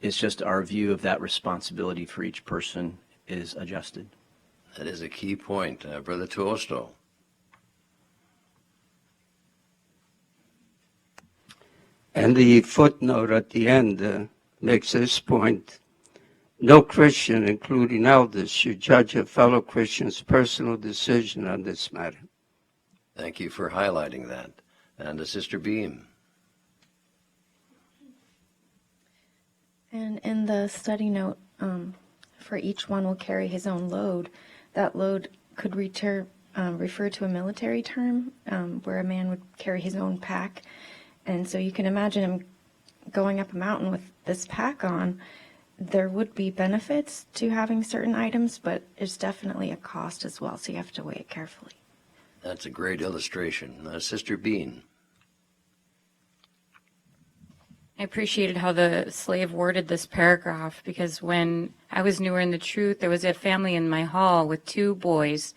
It's just our view of that responsibility for each person is adjusted. That is a key point. Brother Tuosto. And the footnote at the end makes this point. No Christian, including elders, should judge a fellow Christian's personal decision on this matter. Thank you for highlighting that. And Sister Beam. And in the study note, for each one will carry his own load, that load could refer to a military term where a man would carry his own pack. And so you can imagine him going up a mountain with this pack on. There would be benefits to having certain items, but there's definitely a cost as well, so you have to weigh it carefully. That's a great illustration. Sister Bean. I appreciated how the slave worded this paragraph, because when I was newer in the truth, there was a family in my hall with two boys,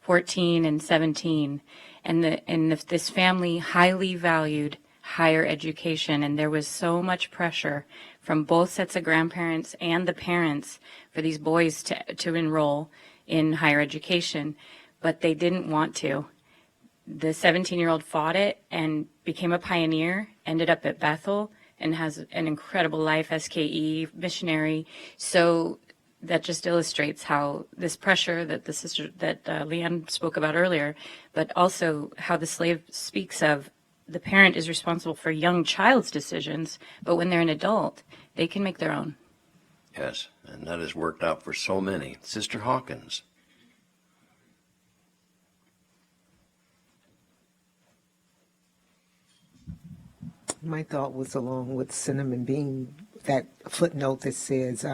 14 and 17, and this family highly valued higher education, and there was so much pressure from both sets of grandparents and the parents for these boys to enroll in higher education, but they didn't want to. The 17-year-old fought it and became a pioneer, ended up at Bethel, and has an incredible life, SKE, missionary. So that just illustrates how this pressure that the sister, that Leanne spoke about earlier, but also how the slave speaks of the parent is responsible for young child's decisions, but when they're an adult, they can make their own. Yes, and that has worked out for so many. Sister Hawkins. My thought was along with Cinnamon Bean, that footnote that says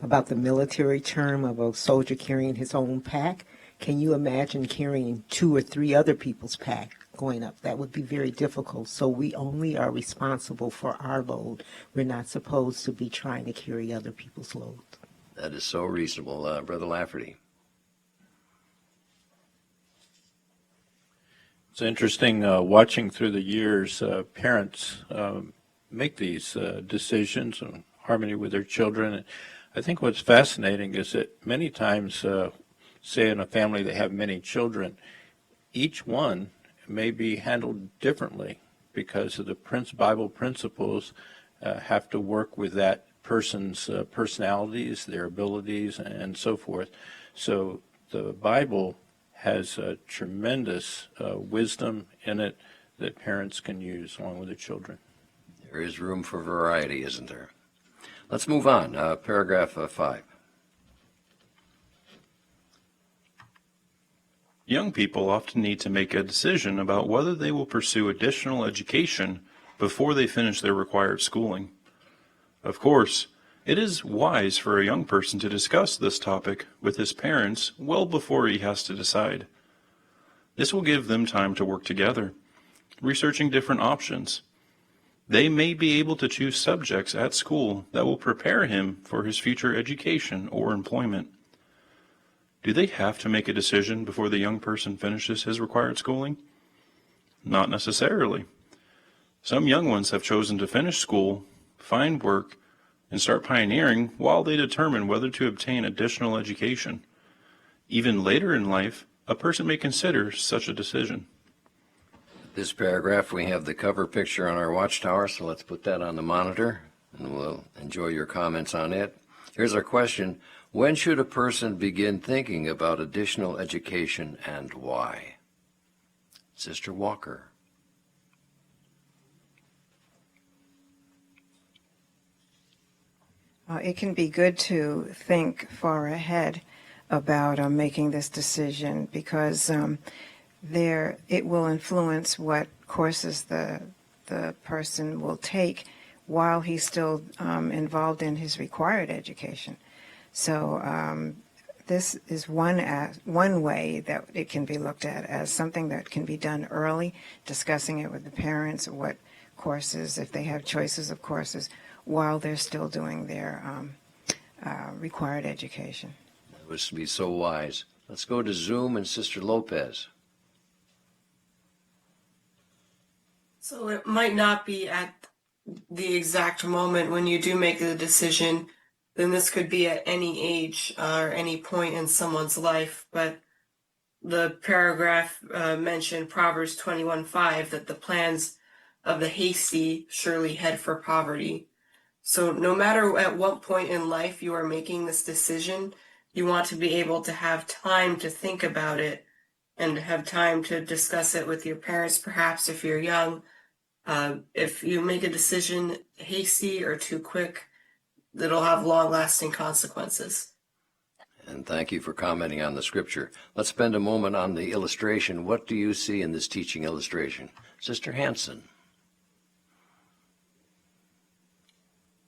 about the military term of a soldier carrying his own pack. Can you imagine carrying 2 or 3 other people's pack going up? That would be very difficult. So we only are responsible for our load. We're not supposed to be trying to carry other people's load. That is so reasonable. Brother Lafferty. It's interesting watching through the years parents make these decisions in harmony with their children. I think what's fascinating is that many times, say in a family they have many children, each one may be handled differently because of the Bible principles have to work with that person's personalities, their abilities, and so forth. So the Bible has a tremendous wisdom in it that parents can use along with their children. There is room for variety, isn't there? Let's move on. Paragraph 5. Young people often need to make a decision about whether they will pursue additional education before they finish their required schooling. Of course, it is wise for a young person to discuss this topic with his parents well before he has to decide. This will give them time to work together, researching different options. They may be able to choose subjects at school that will prepare him for his future education or employment. Do they have to make a decision before the young person finishes his required schooling? Not necessarily. Some young ones have chosen to finish school, find work, and start pioneering while they determine whether to obtain additional education. Even later in life, a person may consider such a decision. This paragraph, we have the cover picture on our watchtower, so let's put that on the monitor, and we'll enjoy your comments on it. Here's our question. When should a person begin thinking about additional education and why? Sister Walker. It can be good to think far ahead about making this decision because it will influence what courses the person will take while he's still involved in his required education. So this is one way that it can be looked at as something that can be done early, discussing it with the parents, what courses, if they have choices of courses, while they're still doing their required education. That would be so wise. Let's go to Zoom and Sister Lopez. So it might not be at the exact moment when you do make the decision, then this could be at any age or any point in someone's life. But the paragraph mentioned Proverbs 21:5 that the plans of the hasty surely head for poverty. So no matter at what point in life you are making this decision, you want to be able to have time to think about it and have time to discuss it with your parents, perhaps if you're young. If you make a decision hasty or too quick, it'll have long-lasting consequences. And thank you for commenting on the scripture. Let's spend a moment on the illustration. What do you see in this teaching illustration? Sister Hanson.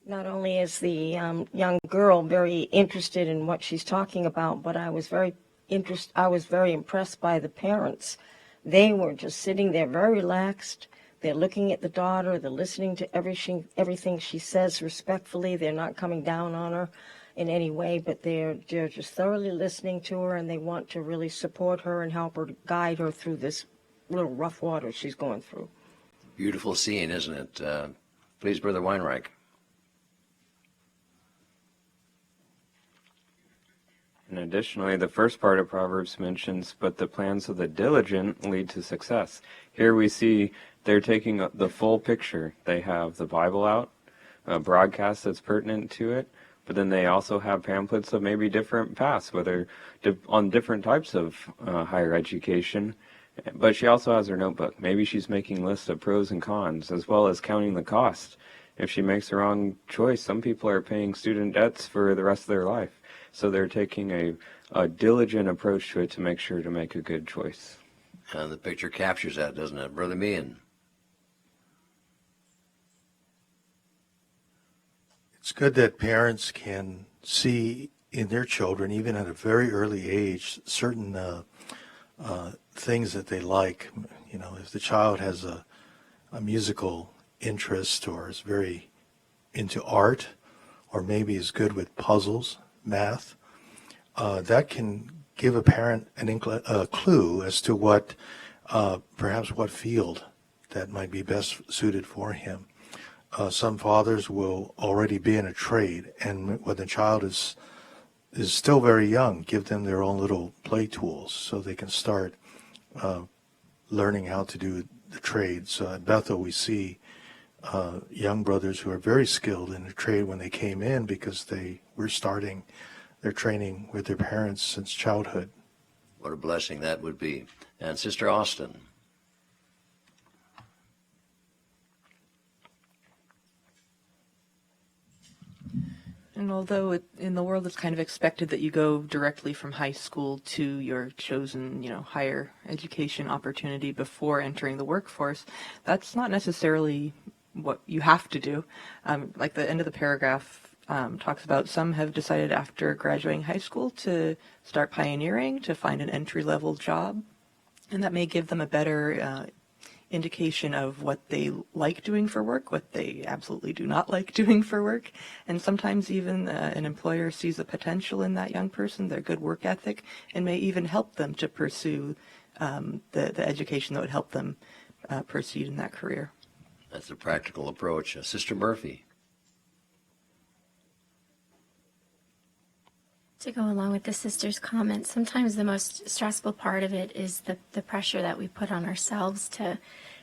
Not only is the young girl very interested in what she's talking about, but I was very impressed by the parents. They were just sitting there very relaxed. They're looking at the daughter. They're listening to everything she says respectfully. They're not coming down on her in any way, but they're just thoroughly listening to her, and they want to really support her and help her guide her through this little rough water she's going through. Beautiful scene, isn't it? Please, Brother Weinreich. And additionally, the first part of Proverbs mentions, but the plans of the diligent lead to success. Here we see they're taking the full picture. They have the Bible out, a broadcast that's pertinent to it, but then they also have pamphlets of maybe different paths, whether on different types of higher education. But she also has her notebook. Maybe she's making lists of pros and cons, as well as counting the cost. If she makes the wrong choice, some people are paying student debts for the rest of their life. So they're taking a diligent approach to it to make sure to make a good choice. The picture captures that, doesn't it? Brother Meehan. It's good that parents can see in their children, even at a very early age, certain things that they like. You know, if the child has a musical interest or is very into art or maybe is good with puzzles, math, that can give a parent a clue as to what, perhaps what field that might be best suited for him. Some fathers will already be in a trade, and when the child is still very young, give them their own little play tools so they can start learning how to do the trade. So at Bethel, we see young brothers who are very skilled in the trade when they came in because they were starting their training with their parents since childhood. What a blessing that would be. And Sister Austin. And although in the world it's kind of expected that you go directly from high school to your chosen, higher education opportunity before entering the workforce, that's not necessarily what you have to do. Like the end of the paragraph talks about some have decided after graduating high school to start pioneering, to find an entry-level job, and that may give them a better indication of what they like doing for work, what they absolutely do not like doing for work. And sometimes even an employer sees the potential in that young person, their good work ethic, and may even help them to pursue the education that would help them proceed in that career. That's a practical approach. Sister Murphy. To go along with the sister's comment, sometimes the most stressful part of it is the pressure that we put on ourselves to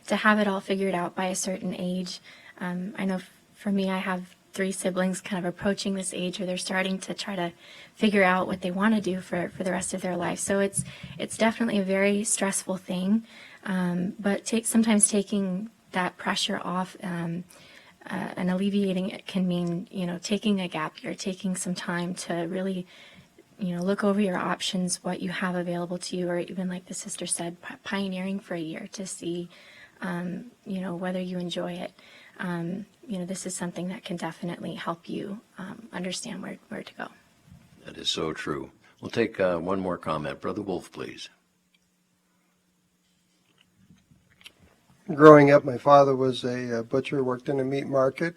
have it all figured out by a certain age. I know for me, I have three siblings kind of approaching this age where they're starting to try to figure out what they want to do for the rest of their life. So it's definitely a very stressful thing, but sometimes taking that pressure off and alleviating it can mean, taking a gap year, taking some time to really, look over your options, what you have available to you, or even like the sister said, pioneering for a year to see, whether you enjoy it. This is something that can definitely help you understand where to go. That is so true. We'll take one more comment. Brother Wolf, please. Growing up, my father was a butcher, worked in a meat market,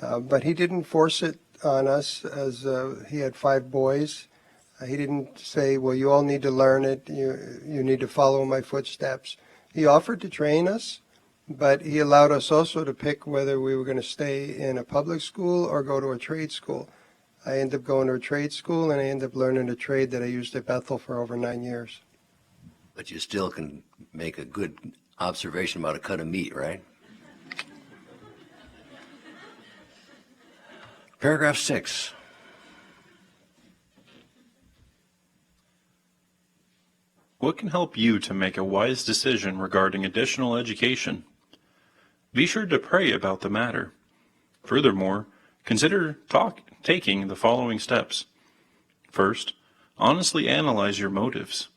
but he didn't force it on us as he had 5 boys. He didn't say, well, you all need to learn it. You need to follow my footsteps. He offered to train us, but he allowed us also to pick whether we were going to stay in a public school or go to a trade school. I ended up going to a trade school, and I ended up learning a trade that I used at Bethel for over 9 years. But you still can make a good observation about a cut of meat, right? Paragraph 6. What can help you to make a wise decision regarding additional education? Be sure to pray about the matter. Furthermore, consider taking the following steps. First, honestly analyze your motives.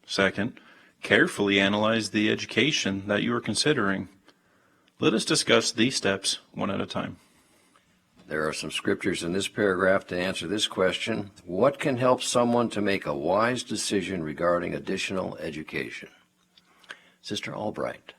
Second, carefully analyze the education that you are considering. Let us discuss these steps one at a time. There are some scriptures in this paragraph to answer this question. What can help someone to make a wise decision regarding additional education? Sister Albright.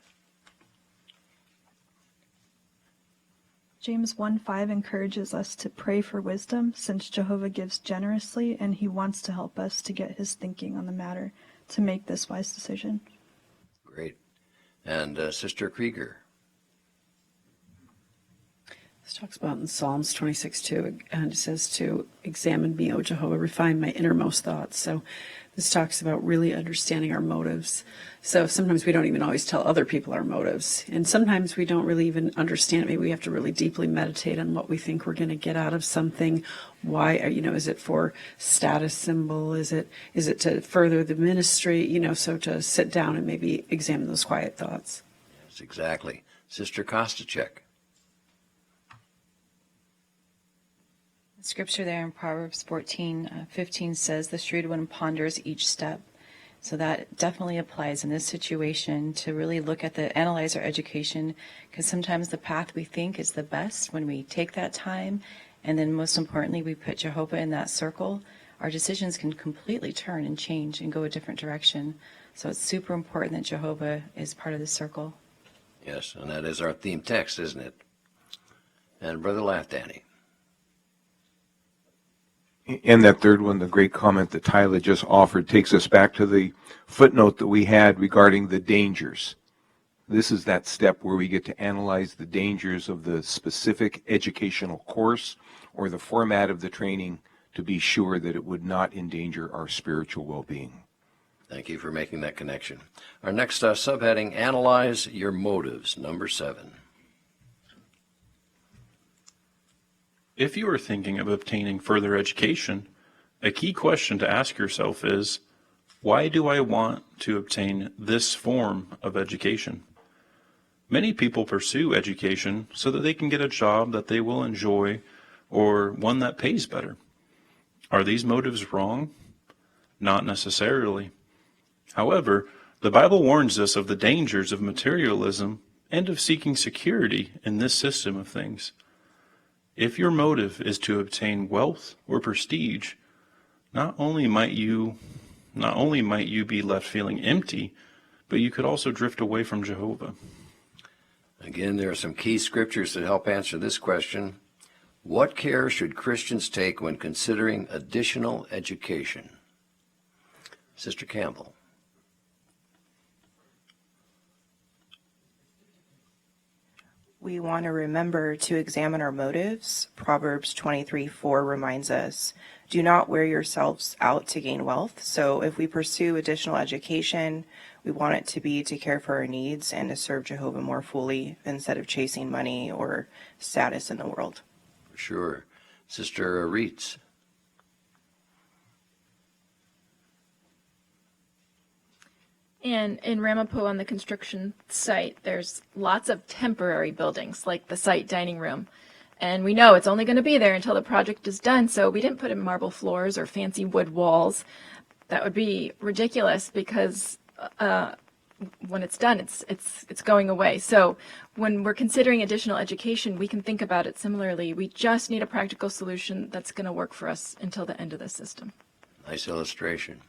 James 1:5 encourages us to pray for wisdom, since Jehovah gives generously and he wants to help us to get his thinking on the matter to make this wise decision. Great. And Sister Krieger. This talks about in Psalms 26:2, and it says to examine me, O Jehovah, refine my innermost thoughts. So this talks about really understanding our motives. So sometimes we don't even always tell other people our motives, and sometimes we don't really even understand it. Maybe we have to really deeply meditate on what we think we're going to get out of something. Why, is it for status symbol? Is it to further the ministry? So to sit down and maybe examine those quiet thoughts. Yes, exactly. Sister Kostachek. Scripture there in Proverbs 14:15 says, the shrewd one ponders each step. So that definitely applies in this situation to really analyze our education, because sometimes the path we think is the best when we take that time, and then most importantly, we put Jehovah in that circle, our decisions can completely turn and change and go a different direction. So it's super important that Jehovah is part of the circle. Yes, and that is our theme text, isn't it? And Brother Lathany. And that third one, the great comment that Tyler just offered, takes us back to the footnote that we had regarding the dangers. This is that step where we get to analyze the dangers of the specific educational course or the format of the training to be sure that it would not endanger our spiritual well-being. Thank you for making that connection. Our next subheading, Analyze Your Motives, number 7. If you are thinking of obtaining further education, a key question to ask yourself is, why do I want to obtain this form of education? Many people pursue education so that they can get a job that they will enjoy or one that pays better. Are these motives wrong? Not necessarily. However, the Bible warns us of the dangers of materialism and of seeking security in this system of things. If your motive is to obtain wealth or prestige, not only might you be left feeling empty, but you could also drift away from Jehovah. Again, there are some key scriptures that help answer this question. What care should Christians take when considering additional education? Sister Campbell. We want to remember to examine our motives. Proverbs 23:4 reminds us, do not wear yourselves out to gain wealth. So if we pursue additional education, we want it to be to care for our needs and to serve Jehovah more fully instead of chasing money or status in the world. For Sure. Sister Reitz. And in Ramapo on the construction site, there's lots of temporary buildings, like the site dining room. And we know it's only going to be there until the project is done, so we didn't put in marble floors or fancy wood walls. That would be ridiculous because when it's done, it's going away. So when we're considering additional education, we can think about it similarly. We just need a practical solution that's going to work for us until the end of the system. Nice illustration.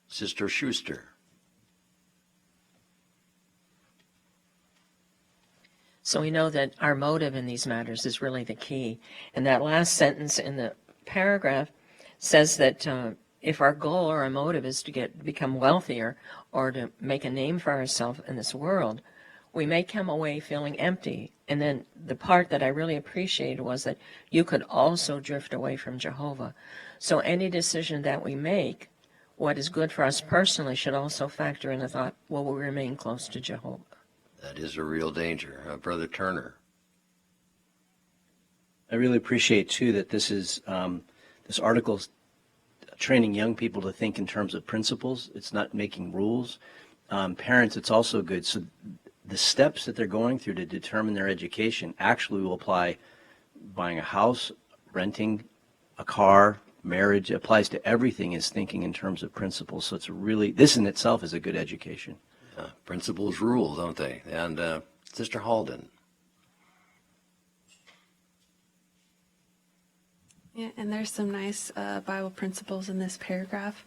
Sister Schuster. So we know that our motive in these matters is really the key. And that last sentence in the paragraph says that if our goal or our motive is to become wealthier or to make a name for ourselves in this world, we may come away feeling empty. And then the part that I really appreciated was that you could also drift away from Jehovah. So any decision that we make, what is good for us personally should also factor in the thought, will we remain close to Jehovah? That is a real danger. Brother Turner. I really appreciate, too, that this is this article is training young people to think in terms of principles. It's not making rules. Parents, it's also good. So the steps that they're going through to determine their education actually will apply buying a house, renting a car, marriage. It applies to everything, is thinking in terms of principles. So it's really, this in itself is a good education. Principles rule, don't they? And Sister Halden. Yeah, and there's some nice Bible principles in this paragraph.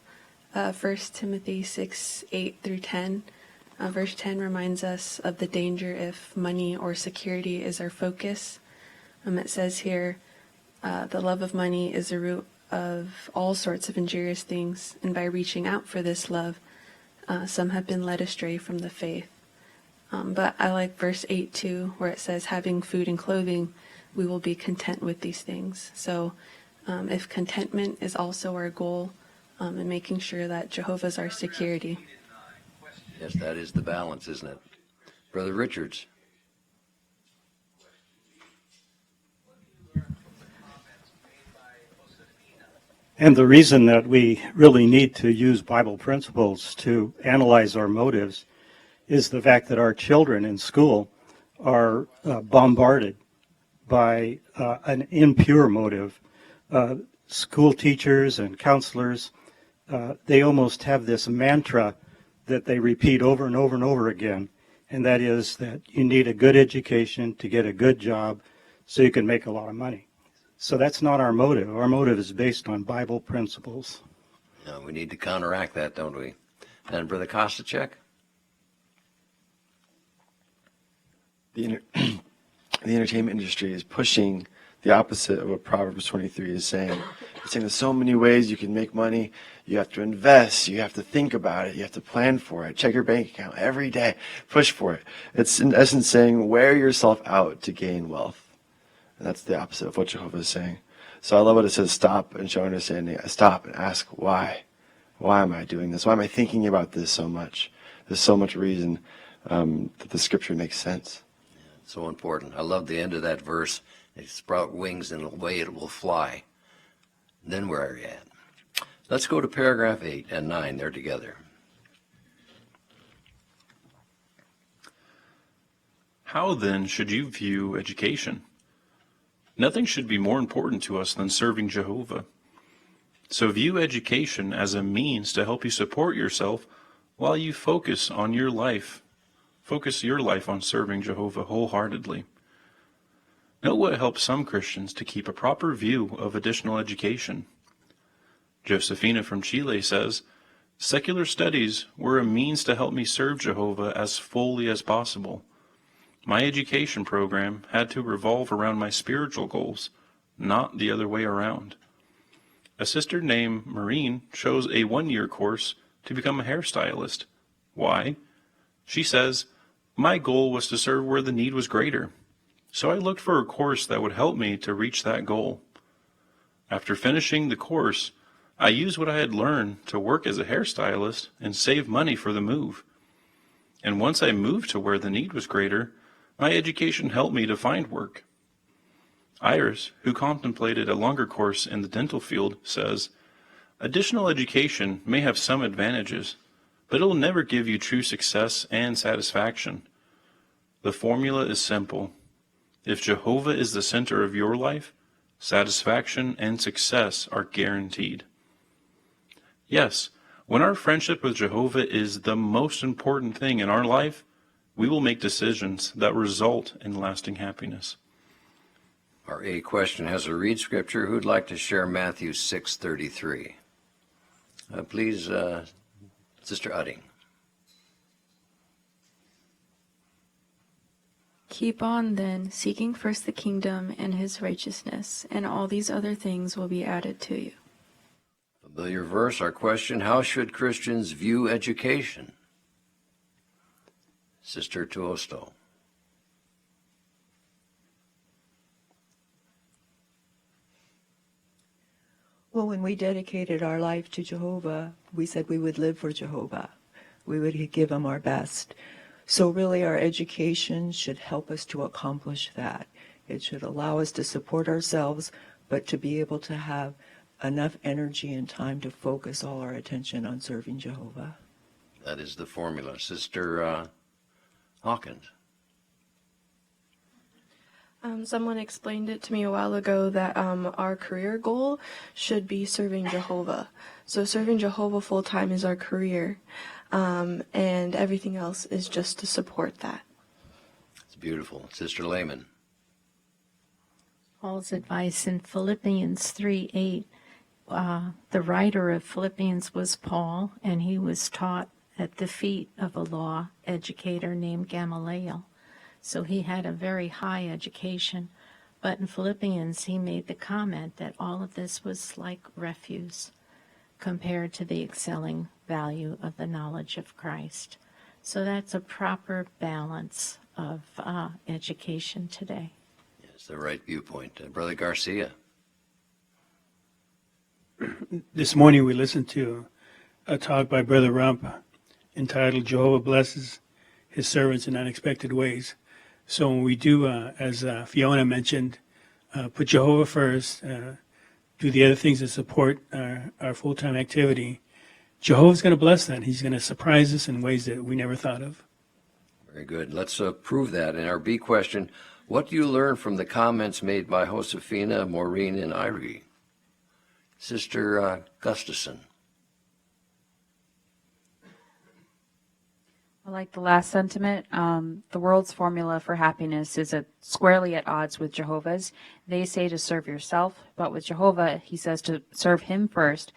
1 Timothy 6:8-10. Verse 10 reminds us of the danger if money or security is our focus. It says here, the love of money is the root of all sorts of injurious things, and by reaching out for this love, some have been led astray from the faith. But I like verse 8 too, where it says, having food and clothing, we will be content with these things. So if contentment is also our goal, and making sure that Jehovah's our security. Yes, that is the balance, isn't it? Brother Richards. And the reason that we really need to use Bible principles to analyze our motives is the fact that our children in school are bombarded by an impure motive. School teachers and counselors, they almost have this mantra that they repeat over and over and over again, and that is that you need a good education to get a good job so you can make a lot of money. So that's not our motive. Our motive is based on Bible principles. No, we need to counteract that, don't we? And Brother Kostacek? The entertainment industry is pushing the opposite of what Proverbs 23 is saying. It's saying there's so many ways you can make money. You have to invest. You have to think about it. You have to plan for it. Check your bank account every day. Push for it. It's in essence saying wear yourself out to gain wealth. And that's the opposite of what Jehovah is saying. So I love what it says, stop and show understanding. Stop and ask why. Why am I doing this? Why am I thinking about this so much? There's so much reason that the scripture makes sense. So important. I love the end of that verse. It sprout wings and away it will fly. Then where are you at? Let's go to paragraph 8 and 9. They're together. How then should you view education? Nothing should be more important to us than serving Jehovah. So view education as a means to help you support yourself while you focus your life on serving Jehovah wholeheartedly. Note what helps some Christians to keep a proper view of additional education. Josefina from Chile says, secular studies were a means to help me serve Jehovah as fully as possible. My education program had to revolve around my spiritual goals, not the other way around. A sister named Maureen chose a 1-year course to become a hairstylist. Why? She says, my goal was to serve where the need was greater, so I looked for a course that would help me to reach that goal. After finishing the course, I used what I had learned to work as a hairstylist and save money for the move. And once I moved to where the need was greater, my education helped me to find work. Iris, who contemplated a longer course in the dental field, says, additional education may have some advantages, but it will never give you true success and satisfaction. The formula is simple. If Jehovah is the center of your life, satisfaction and success are guaranteed. Yes, when our friendship with Jehovah is the most important thing in our life, we will make decisions that result in lasting happiness. Our A question has a read scripture. Who'd like to share Matthew 6:33? Please, Sister Udding. Keep on then, seeking first the kingdom and his righteousness, and all these other things will be added to you. Familiar verse. Our question, how should Christians view education? Sister Tuosto. Well, when we dedicated our life to Jehovah, we said we would live for Jehovah. We would give him our best. So really our education should help us to accomplish that. It should allow us to support ourselves, but to be able to have enough energy and time to focus all our attention on serving Jehovah. That is the formula. Sister Hawkins. Someone explained it to me a while ago that our career goal should be serving Jehovah. So serving Jehovah full-time is our career, and everything else is just to support that. It's beautiful. Sister Lehman. Paul's advice in Philippians 3:8. The writer of Philippians was Paul, and he was taught at the feet of a law educator named Gamaliel. So he had a very high education. But in Philippians, he made the comment that all of this was like refuse compared to the excelling value of the knowledge of Christ. So that's a proper balance of education today. It's the right viewpoint. Brother Garcia. This morning we listened to a talk by Brother Rump entitled Jehovah Blesses His Servants in Unexpected Ways. So when we do, as Fiona mentioned, put Jehovah first, do the other things that support our full-time activity, Jehovah's going to bless that. He's going to surprise us in ways that we never thought of. Very good. Let's prove that. In our B question, what do you learn from the comments made by Josefina, Maureen, and Irie? Sister Gustafson. I like the last sentiment. The world's formula for happiness is squarely at odds with Jehovah's. They say to serve yourself, but with Jehovah, he says to serve him first,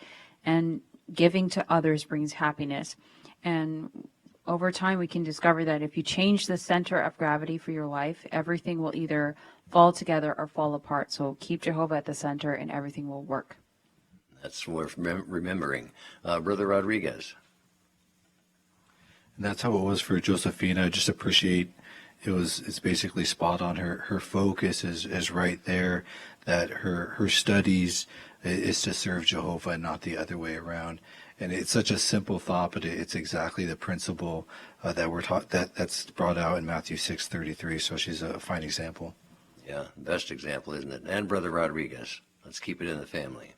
and giving to others brings happiness. And over time, we can discover that if you change the center of gravity for your life, everything will either fall together or fall apart. So keep Jehovah at the center, and everything will work. That's worth remembering. Brother Rodriguez. And that's how it was for Josephina. I just appreciate it's basically spot on. Her focus is right there, that her studies is to serve Jehovah and not the other way around. And it's such a simple thought, but it's exactly the principle that we're taught, that's brought out in Matthew 6:33. So she's a fine example. Yeah, best example, isn't it? And Brother Rodriguez. Let's keep it in the family.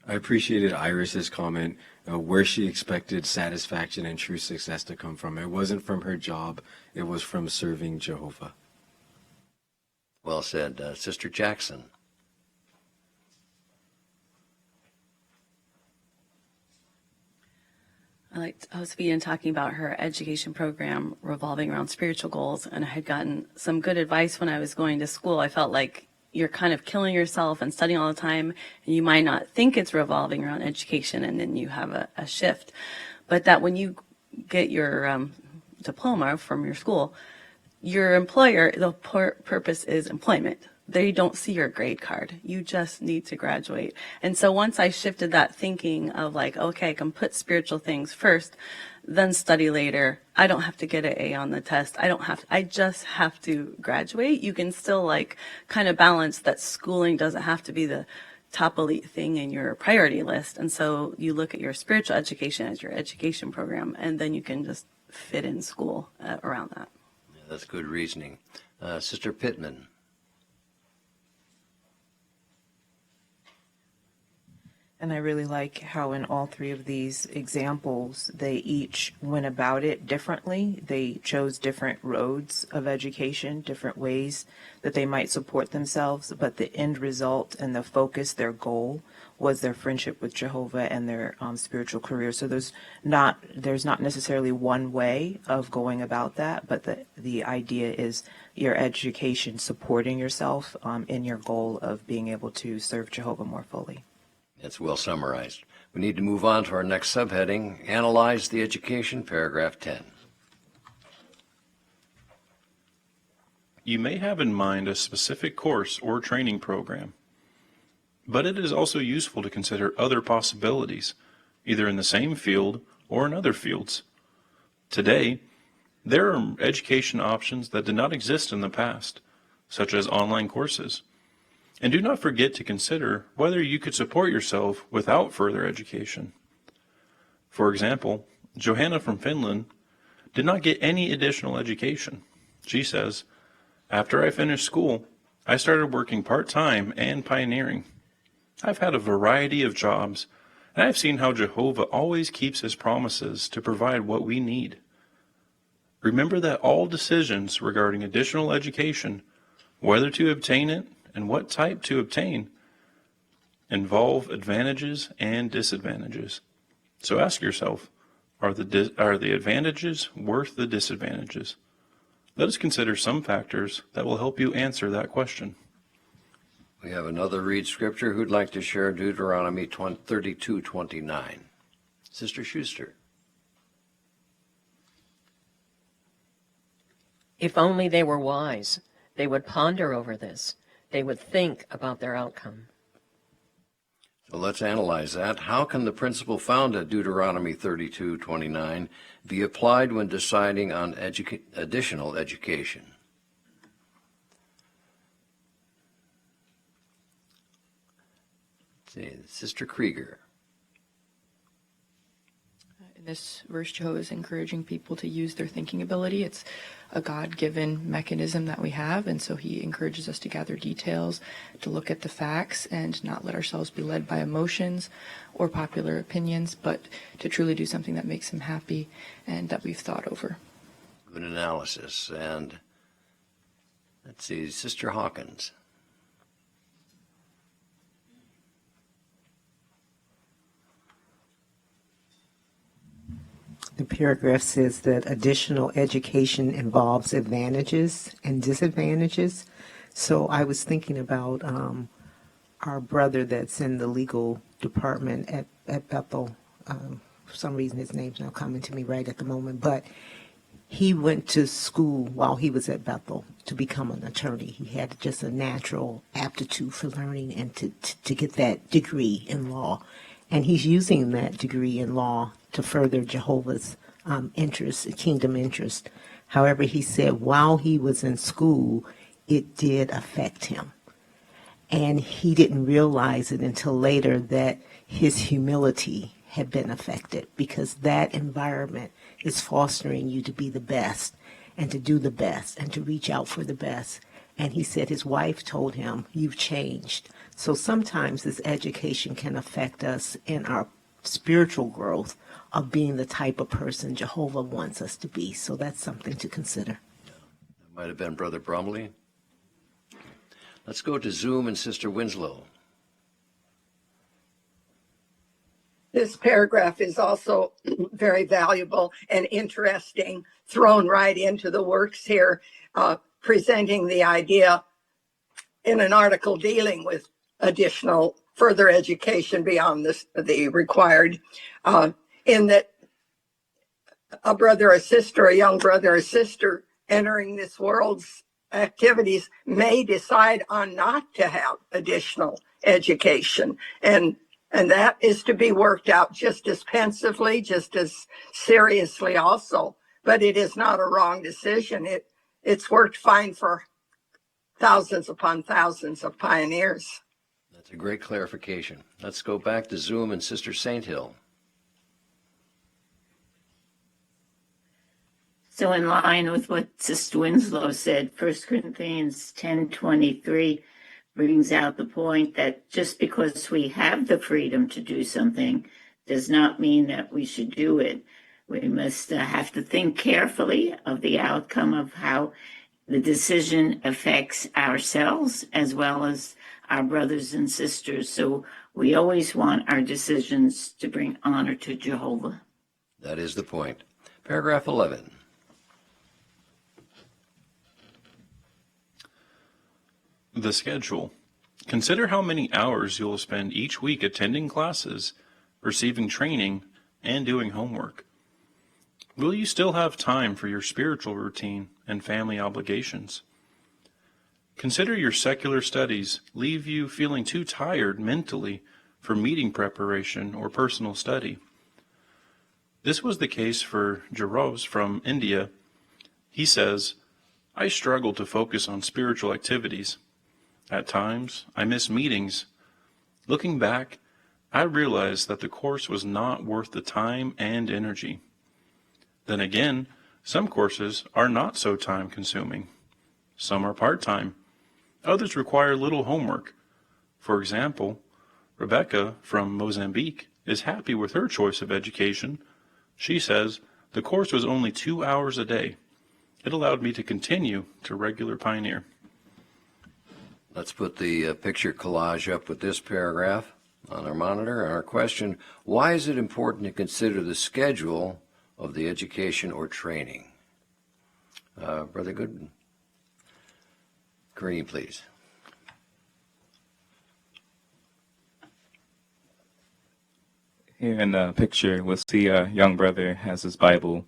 I appreciated Iris's comment where she expected satisfaction and true success to come from. It wasn't from her job. It was from serving Jehovah. Well said. Sister Jackson. I liked Josephine talking about her education program revolving around spiritual goals, and I had gotten some good advice when I was going to school. I felt like you're kind of killing yourself and studying all the time, and you might not think it's revolving around education, and then you have a shift. But that when you get your diploma from your school, your employer, the purpose is employment. They don't see your grade card. You just need to graduate. And so once I shifted that thinking of like, okay, I can put spiritual things first, then study later. I don't have to get an A on the test. I just have to graduate. You can still like kind of balance that schooling doesn't have to be the top elite thing in your priority list. And so you look at your spiritual education as your education program, and then you can just fit in school around that. That's good reasoning. Sister Pittman. And I really like how in all three of these examples, they each went about it differently. They chose different roads of education, different ways that they might support themselves, but the end result and the focus, their goal, was their friendship with Jehovah and their spiritual career. So there's not necessarily one way of going about that, but the idea is your education supporting yourself in your goal of being able to serve Jehovah more fully. That's well summarized. We need to move on to our next subheading, Analyze the Education, paragraph 10. You may have in mind a specific course or training program, but it is also useful to consider other possibilities, either in the same field or in other fields. Today, there are education options that did not exist in the past, such as online courses. And do not forget to consider whether you could support yourself without further education. For example, Johanna from Finland did not get any additional education. She says, "After I finished school, I started working part-time and pioneering. I've had a variety of jobs, and I've seen how Jehovah always keeps his promises to provide what we need. Remember that all decisions regarding additional education, whether to obtain it and what type to obtain, involve advantages and disadvantages. So ask yourself, are the advantages worth the disadvantages? Let us consider some factors that will help you answer that question." We have another read scripture. Who'd like to share Deuteronomy 32:29? Sister Schuster. If only they were wise, they would ponder over this. They would think about their outcome. So let's analyze that. How can the principle found at Deuteronomy 32:29 be applied when deciding on additional education? Let's see, Sister Krieger. In this verse, Jehovah is encouraging people to use their thinking ability. It's a God-given mechanism that we have, and so he encourages us to gather details, to look at the facts, and not let ourselves be led by emotions or popular opinions, but to truly do something that makes him happy and that we've thought over. Good analysis. And let's see, Sister Hawkins. The paragraph says that additional education involves advantages and disadvantages. So I was thinking about our brother that's in the legal department at Bethel. For some reason, his name's not coming to me right at the moment, but he went to school while he was at Bethel to become an attorney. He had just a natural aptitude for learning and to get that degree in law. And he's using that degree in law to further Jehovah's interest, kingdom interest. However, he said while he was in school, it did affect him. And he didn't realize it until later that his humility had been affected, because that environment is fostering you to be the best and to do the best and to reach out for the best. And he said his wife told him, "You've changed." So sometimes this education can affect us in our spiritual growth of being the type of person Jehovah wants us to be. So that's something to consider. That might have been Brother Brumley. Let's go to Zoom and Sister Winslow. This paragraph is also very valuable and interesting, thrown right into the works here, presenting the idea in an article dealing with additional further education beyond the required, in that a brother or sister, a young brother or sister entering this world's activities may decide on not to have additional education. And that is to be worked out just as pensively, just as seriously also. But it is not a wrong decision. It's worked fine for thousands upon thousands of pioneers. That's a great clarification. Let's go back to Zoom and Sister St. Hill. So in line with what Sister Winslow said, 1 Corinthians 10:23 brings out the point that just because we have the freedom to do something does not mean that we should do it. We must have to think carefully of the outcome of how the decision affects ourselves as well as our brothers and sisters. So we always want our decisions to bring honor to Jehovah. That is the point. Paragraph 11. The schedule. Consider how many hours you'll spend each week attending classes, receiving training, and doing homework. Will you still have time for your spiritual routine and family obligations? Consider your secular studies leave you feeling too tired mentally for meeting preparation or personal study. This was the case for Jaroz from India. He says, I struggle to focus on spiritual activities. At times, I miss meetings. Looking back, I realized that the course was not worth the time and energy. Then again, some courses are not so time-consuming. Some are part-time. Others require little homework. For example, Rebecca from Mozambique is happy with her choice of education. She says, the course was only 2 hours a day. It allowed me to continue to regular Pioneer. Let's put the picture collage up with this paragraph on our monitor. And our question, why is it important to consider the schedule of the education or training? Brother Goodman. Green, please. Here in the picture, we'll see a young brother has his Bible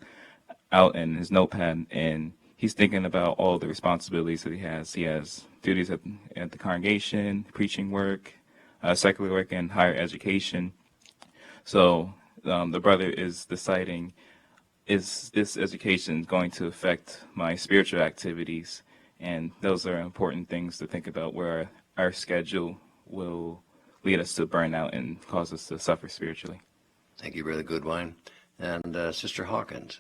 out in his notepad, and he's thinking about all the responsibilities that he has. He has duties at the congregation, preaching work, secular work, and higher education. So the brother is deciding, is this education going to affect my spiritual activities? And those are important things to think about, where our schedule will lead us to burn out and cause us to suffer spiritually. Thank you, Brother Goodwine. And Sister Hawkins.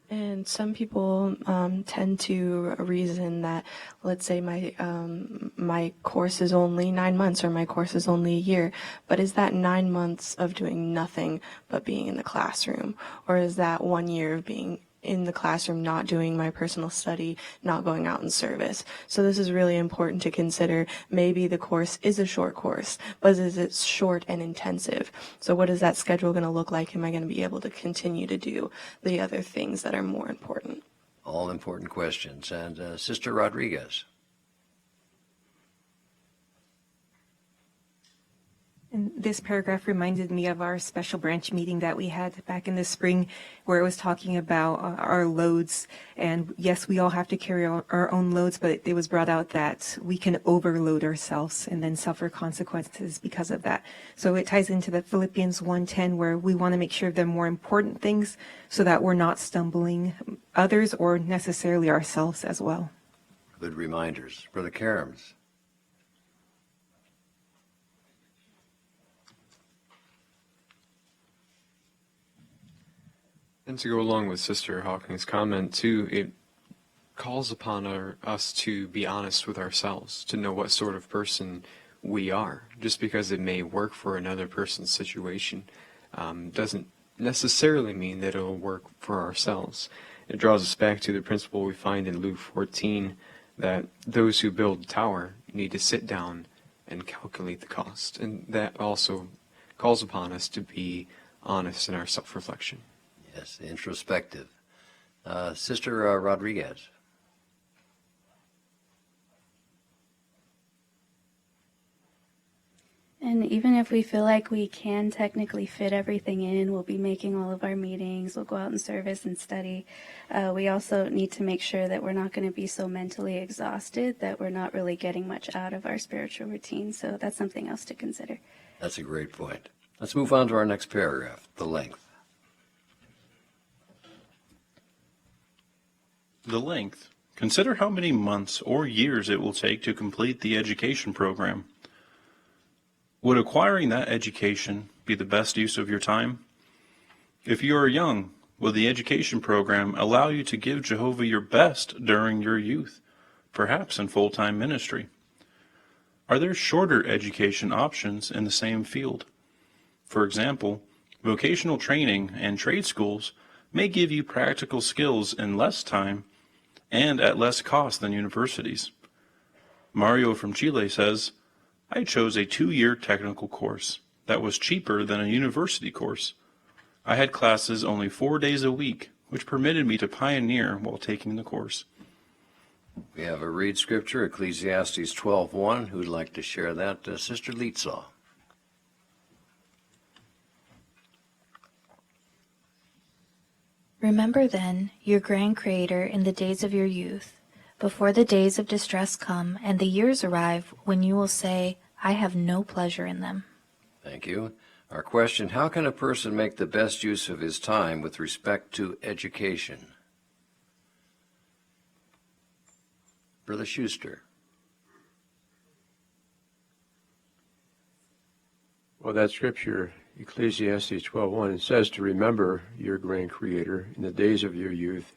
And some people tend to reason that, let's say my course is only 9 months or my course is only a year, but is that 9 months of doing nothing but being in the classroom? Or is that 1 year of being in the classroom, not doing my personal study, not going out in service? So this is really important to consider. Maybe the course is a short course, but is it short and intensive? So what is that schedule going to look like? Am I going to be able to continue to do the other things that are more important? All important questions. And Sister Rodriguez. And this paragraph reminded me of our special branch meeting that we had back in the spring, where it was talking about our loads. And yes, we all have to carry our own loads, but it was brought out that we can overload ourselves and then suffer consequences because of that. So it ties into the Philippians 1:10, where we want to make sure of the more important things so that we're not stumbling others or necessarily ourselves as well. Good reminders. Brother Karams. And to go along with Sister Hawkins' comment too, it calls upon us to be honest with ourselves, to know what sort of person we are. Just because it may work for another person's situation doesn't necessarily mean that it'll work for ourselves. It draws us back to the principle we find in Luke 14, that those who build a tower need to sit down and calculate the cost. And that also calls upon us to be honest in our self-reflection. Yes, introspective. Sister Rodriguez. And even if we feel like we can technically fit everything in, we'll be making all of our meetings, we'll go out and service and study, we also need to make sure that we're not going to be so mentally exhausted that we're not really getting much out of our spiritual routine. So that's something else to consider. That's a great point. Let's move on to our next paragraph, the length. The length. Consider how many months or years it will take to complete the education program. Would acquiring that education be the best use of your time? If you are young, will the education program allow you to give Jehovah your best during your youth, perhaps in full-time ministry? Are there shorter education options in the same field? For example, vocational training and trade schools may give you practical skills in less time and at less cost than universities. Mario from Chile says, I chose a 2-year technical course that was cheaper than a university course. I had classes only 4 days a week, which permitted me to pioneer while taking the course. We have a read scripture, Ecclesiastes 12:1. Who'd like to share that? Sister Lietzaw. Remember then your grand Creator in the days of your youth, before the days of distress come and the years arrive when you will say, I have no pleasure in them. Thank you. Our question, how can a person make the best use of his time with respect to education? Brother Schuster. Well, that scripture, Ecclesiastes 12:1, it says to remember your grand Creator in the days of your youth.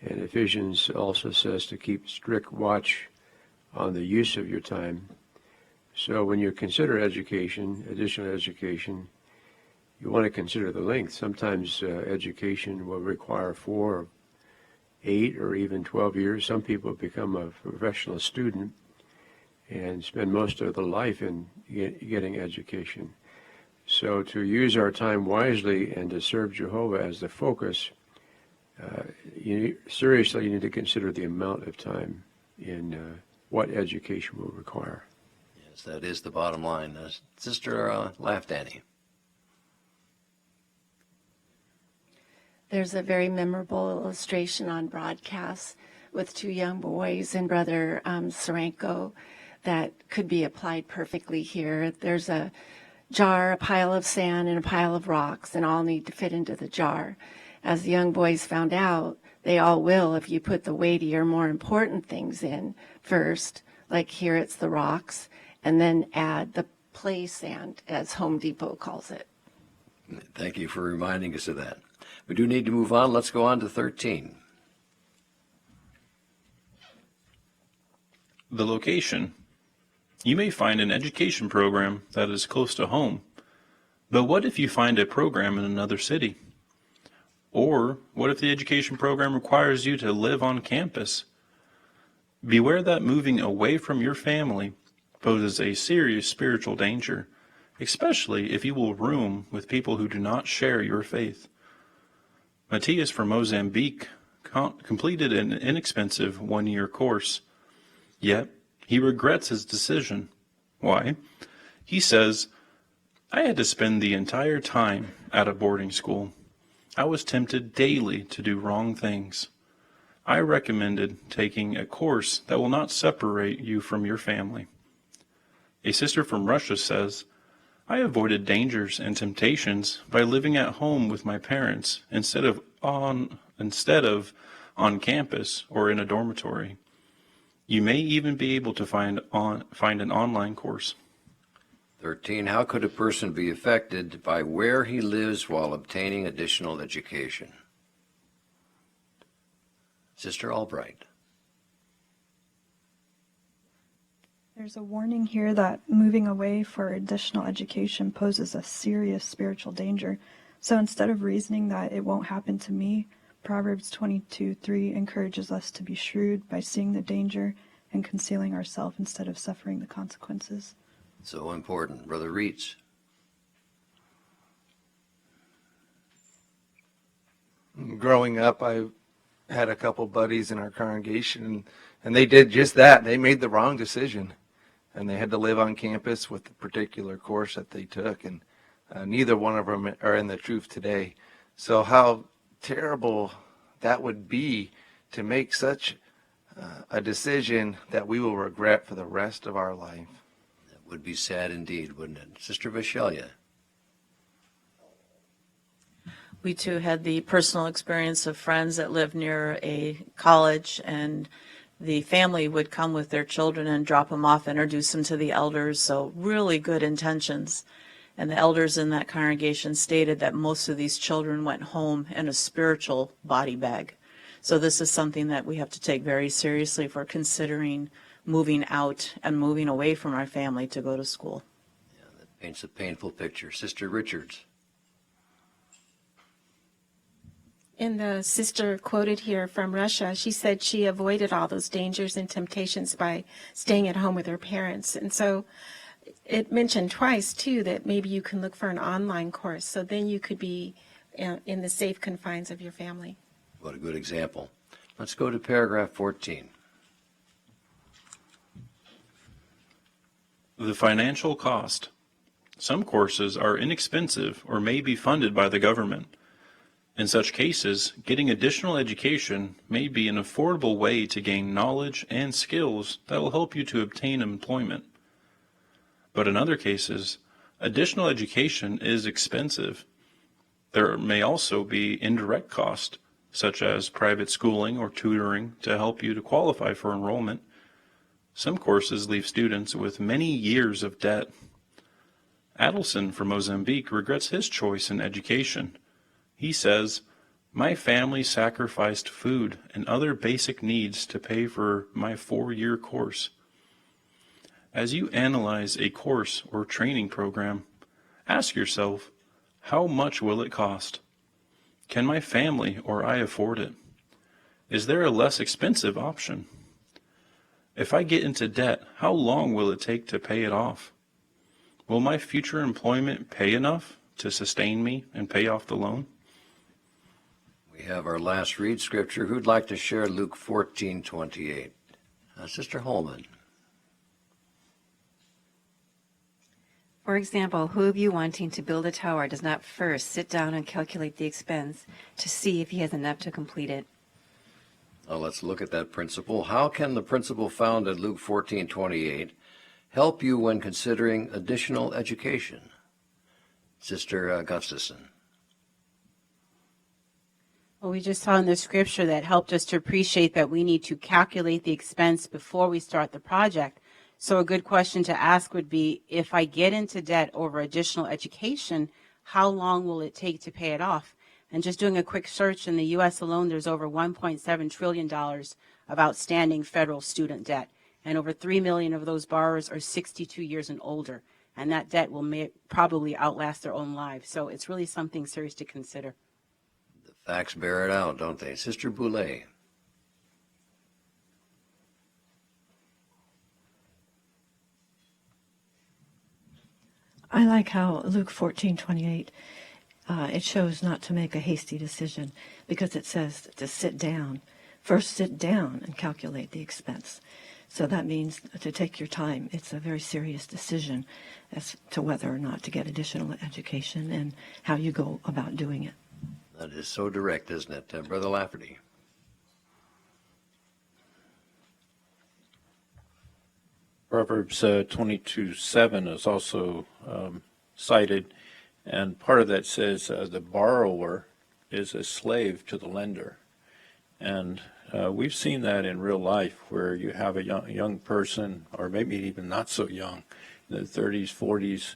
And Ephesians also says to keep strict watch on the use of your time. So when you consider education, additional education, you want to consider the length. Sometimes education will require 4, 8, or even 12 years. Some people become a professional student and spend most of their life in getting education. So to use our time wisely and to serve Jehovah as the focus, you need to consider the amount of time in what education will require. Yes, that is the bottom line. Sister Lafdani. There's a very memorable illustration on broadcast with 2 young boys and Brother Saranko that could be applied perfectly here. There's a jar, a pile of sand, and a pile of rocks, and all need to fit into the jar. As the young boys found out, they all will if you put the weightier, more important things in first, like here it's the rocks, and then add the play sand, as Home Depot calls it. Thank you for reminding us of that. We do need to move on. Let's go on to 13. The location. You may find an education program that is close to home, but what if you find a program in another city? Or what if the education program requires you to live on campus? Beware that moving away from your family poses a serious spiritual danger, especially if you will room with people who do not share your faith. Matthias from Mozambique completed an inexpensive 1-year course, yet he regrets his decision. Why? He says, I had to spend the entire time at a boarding school. I was tempted daily to do wrong things. I recommended taking a course that will not separate you from your family. A sister from Russia says, I avoided dangers and temptations by living at home with my parents instead of on campus or in a dormitory. You may even be able to find an online course. 13. How could a person be affected by where he lives while obtaining additional education? Sister Albright. There's a warning here that moving away for additional education poses a serious spiritual danger. So instead of reasoning that it won't happen to me, Proverbs 22:3 encourages us to be shrewd by seeing the danger and concealing ourselves instead of suffering the consequences. So important. Brother Reitz. Growing up, I had a couple buddies in our congregation, and they did just that. They made the wrong decision, and they had to live on campus with the particular course that they took, and neither one of them are in the truth today. So how terrible that would be to make such a decision that we will regret for the rest of our life. That would be sad indeed, wouldn't it? Sister Vashelia. We too had the personal experience of friends that lived near a college, and the family would come with their children and drop them off, introduce them to the elders, so really good intentions. And the elders in that congregation stated that most of these children went home in a spiritual body bag. So this is something that we have to take very seriously if we're considering moving out and moving away from our family to go to school. Yeah, that paints a painful picture. Sister Richards. In the sister quoted here from Russia, she said she avoided all those dangers and temptations by staying at home with her parents. And so it mentioned twice, too, that maybe you can look for an online course. So then you could be in the safe confines of your family. What a good example. Let's go to paragraph 14. The financial cost. Some courses are inexpensive or may be funded by the government. In such cases, getting additional education may be an affordable way to gain knowledge and skills that will help you to obtain employment. But in other cases, additional education is expensive. There may also be indirect cost, such as private schooling or tutoring to help you to qualify for enrollment. Some courses leave students with many years of debt. Adelson from Mozambique regrets his choice in education. He says, "My family sacrificed food and other basic needs to pay for my 4-year course." As you analyze a course or training program, ask yourself, how much will it cost? Can my family or I afford it? Is there a less expensive option? If I get into debt, how long will it take to pay it off? Will my future employment pay enough to sustain me and pay off the loan? We have our last read scripture. Who'd like to share Luke 14:28? Sister Holman. For example, who of you wanting to build a tower does not first sit down and calculate the expense to see if he has enough to complete it? Well, let's look at that principle. How can the principle found in Luke 14:28 help you when considering additional education? Sister Gustafson. Well, we just saw in the scripture that helped us to appreciate that we need to calculate the expense before we start the project. So a good question to ask would be, if I get into debt over additional education, how long will it take to pay it off? And just doing a quick search, in the U.S. alone, there's over $1.7 trillion of outstanding federal student debt. And over 3 million of those borrowers are 62 years and older. And that debt will probably outlast their own lives. So it's really something serious to consider. The facts bear it out, don't they? Sister Boulay. I like how Luke 14:28, it shows not to make a hasty decision, because it says to sit down. First sit down and calculate the expense. So that means to take your time. It's a very serious decision as to whether or not to get additional education and how you go about doing it. That is so direct, isn't it? Brother Lafferty. Proverbs 22:7 is also cited, and part of that says the borrower is a slave to the lender. And we've seen that in real life, where you have a young person, or maybe even not so young, in the 30s, 40s,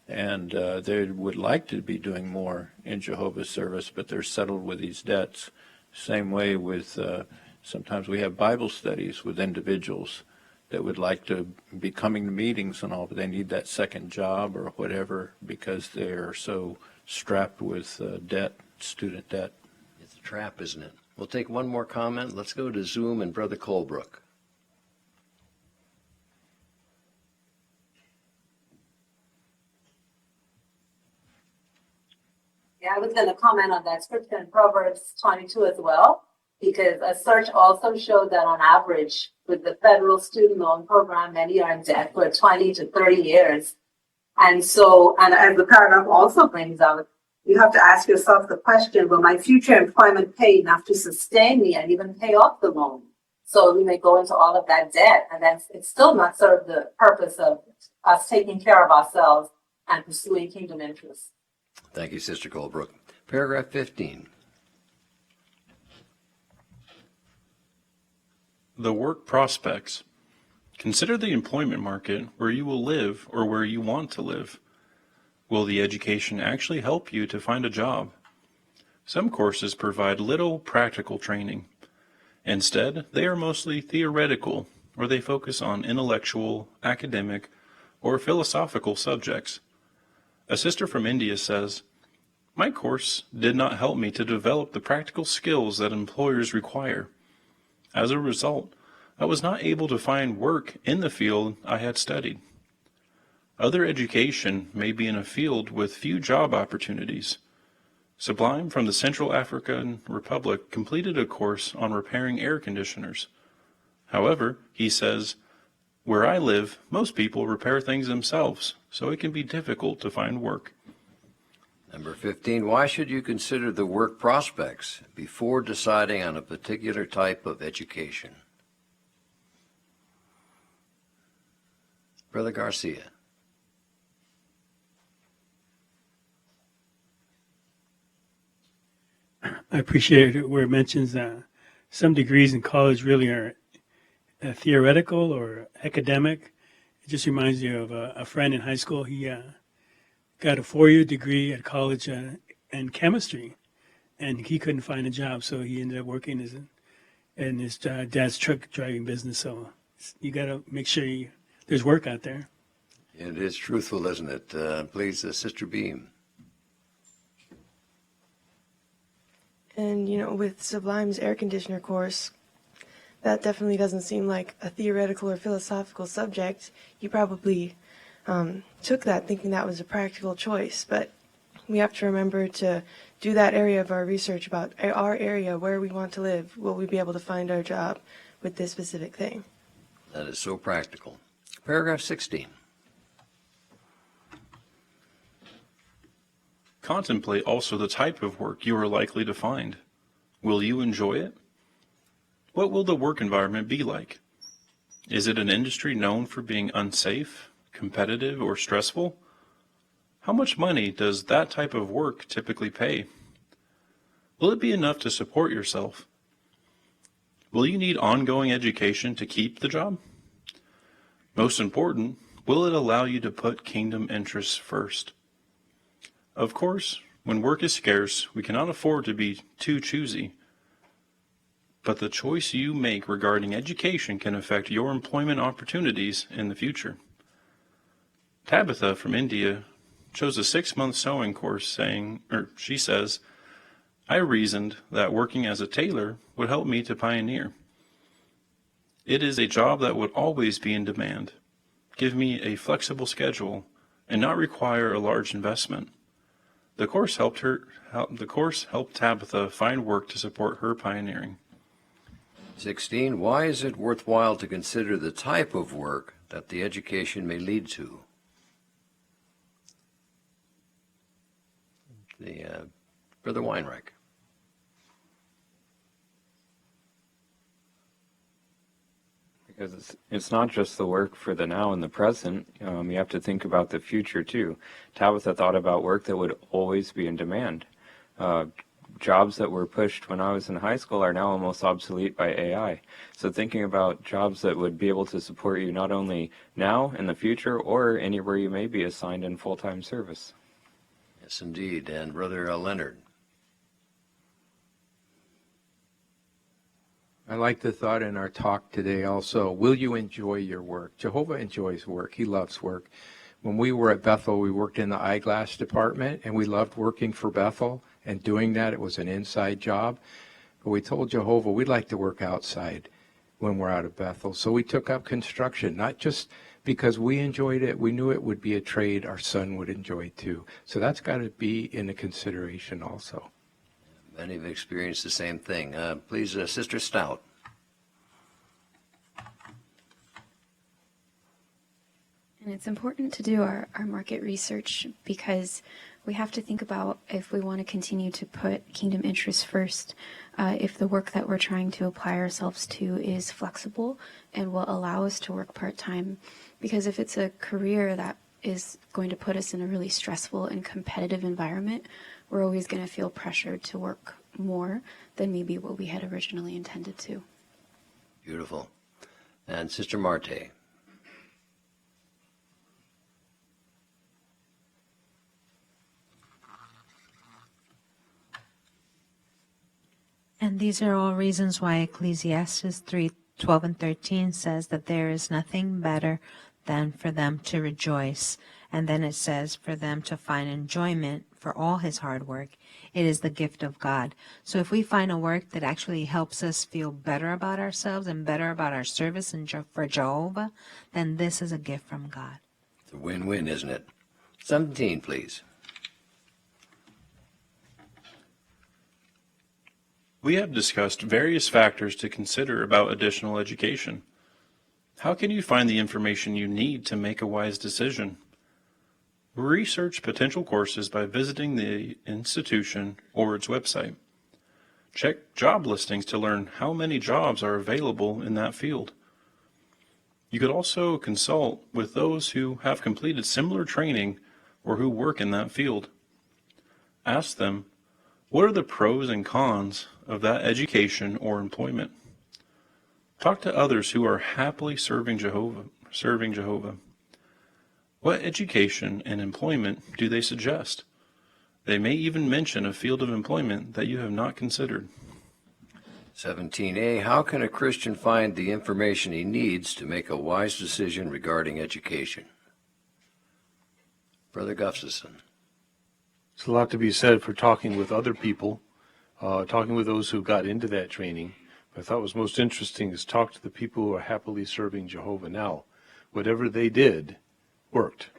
and they would like to be doing more in Jehovah's service, but they're settled with these debts. Same way with, sometimes we have Bible studies with individuals that would like to be coming to meetings and all, but they need that second job or whatever because they're so strapped with debt, student debt. It's a trap, isn't it? We'll take one more comment. Let's go to Zoom and Brother Colebrook. Yeah, I was going to comment on that scripture in Proverbs 22 as well, because a search also showed that on average, with the federal student loan program, many are in debt for 20 to 30 years. And so, and as the paragraph also brings out, you have to ask yourself the question, will my future employment pay enough to sustain me and even pay off the loan? So we may go into all of that debt, and then it's still not serve the purpose of us taking care of ourselves and pursuing kingdom interests. Thank you, Sister Colebrook. Paragraph 15. The work prospects. Consider the employment market where you will live or where you want to live. Will the education actually help you to find a job? Some courses provide little practical training. Instead, they are mostly theoretical, or they focus on intellectual, academic, or philosophical subjects. A sister from India says, "My course did not help me to develop the practical skills that employers require. As a result, I was not able to find work in the field I had studied." Other education may be in a field with few job opportunities. Sublime from the Central African Republic completed a course on repairing air conditioners. However, he says, "Where I live, most people repair things themselves, so it can be difficult to find work." Number 15, why should you consider the work prospects before deciding on a particular type of education? Brother Garcia. I appreciate it where it mentions some degrees in college really are theoretical or academic. It just reminds me of a friend in high school. He got a 4-year degree at college in chemistry, and he couldn't find a job, so he ended up working in his dad's truck driving business. So you got to make sure there's work out there. It is truthful, isn't it? Please, Sister Beam. And, with Sublime's air conditioner course, that definitely doesn't seem like a theoretical or philosophical subject. You probably took that thinking that was a practical choice, but we have to remember to do that area of our research about our area, where we want to live. Will we be able to find our job with this specific thing? That is so practical. Paragraph 16. Contemplate also the type of work you are likely to find. Will you enjoy it? What will the work environment be like? Is it an industry known for being unsafe, competitive, or stressful? How much money does that type of work typically pay? Will it be enough to support yourself? Will you need ongoing education to keep the job? Most important, will it allow you to put kingdom interests first? Of course, when work is scarce, we cannot afford to be too choosy. But the choice you make regarding education can affect your employment opportunities in the future. Tabitha from India chose a 6-month sewing course she says, "I reasoned that working as a tailor would help me to pioneer. It is a job that would always be in demand, give me a flexible schedule, and not require a large investment. The course helped Tabitha find work to support her pioneering." 16, why is it worthwhile to consider the type of work that the education may lead to? Brother Weinreich. Because it's not just the work for the now and the present. You have to think about the future too. Tabitha thought about work that would always be in demand. Jobs that were pushed when I was in high school are now almost obsolete by AI. So thinking about jobs that would be able to support you not only now in the future or anywhere you may be assigned in full-time service. Yes, indeed. And Brother Leonard. I like the thought in our talk today also. Will you enjoy your work? Jehovah enjoys work. He loves work. When we were at Bethel, we worked in the eyeglass department, and we loved working for Bethel and doing that. It was an inside job. But we told Jehovah we'd like to work outside when we're out of Bethel. So we took up construction, not just because we enjoyed it. We knew it would be a trade our son would enjoy too. So that's got to be in the consideration also. Many have experienced the same thing. Please, Sister Stout. And it's important to do our market research because we have to think about if we want to continue to put kingdom interests first, if the work that we're trying to apply ourselves to is flexible and will allow us to work part-time. Because if it's a career that is going to put us in a really stressful and competitive environment, we're always going to feel pressured to work more than maybe what we had originally intended to. Beautiful. And Sister Marte. And these are all reasons why Ecclesiastes 3:12 and 13 says that there is nothing better than for them to rejoice. And then it says for them to find enjoyment for all his hard work. It is the gift of God. So if we find a work that actually helps us feel better about ourselves and better about our service for Jehovah, then this is a gift from God. It's a win-win, isn't it? 17, please. We have discussed various factors to consider about additional education. How can you find the information you need to make a wise decision? Research potential courses by visiting the institution or its website. Check job listings to learn how many jobs are available in that field. You could also consult with those who have completed similar training or who work in that field. Ask them, what are the pros and cons of that education or employment? Talk to others who are happily serving Jehovah. What education and employment do they suggest? They may even mention a field of employment that you have not considered. 17a, how can a Christian find the information he needs to make a wise decision regarding education? Brother Gustafson. There's a lot to be said for talking with other people, talking with those who got into that training. What I thought was most interesting is talk to the people who are happily serving Jehovah now. Whatever they did worked.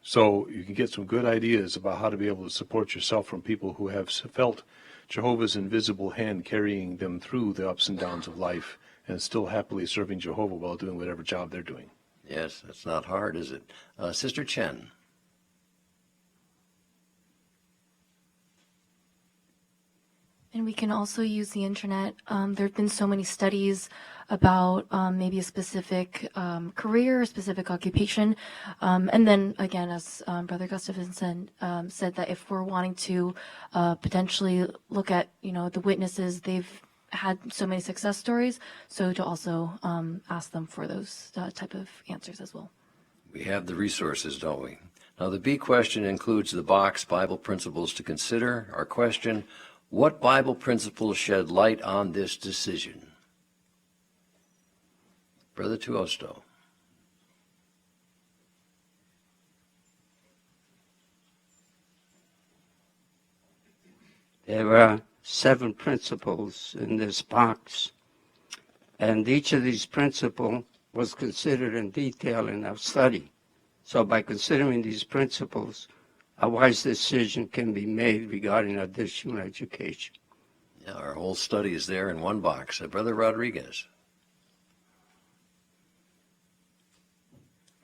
So you can get some good ideas about how to be able to support yourself from people who have felt Jehovah's invisible hand carrying them through the ups and downs of life and still happily serving Jehovah while doing whatever job they're doing. Yes, that's not hard, is it? Sister Chen. And we can also use the internet. There have been so many studies about maybe a specific career, a specific occupation. And then again, as Brother Gustafson said that if we're wanting to potentially look at, the witnesses, they've had so many success stories. So to also ask them for those type of answers as well. We have the resources, don't we? Now the B question includes the box Bible principles to consider. Our question, what Bible principles shed light on this decision? Brother Tuosto. There are 7 principles in this box, and each of these principles was considered in detail in our study. So by considering these principles, a wise decision can be made regarding additional education. Yeah, our whole study is there in one box. Brother Rodriguez.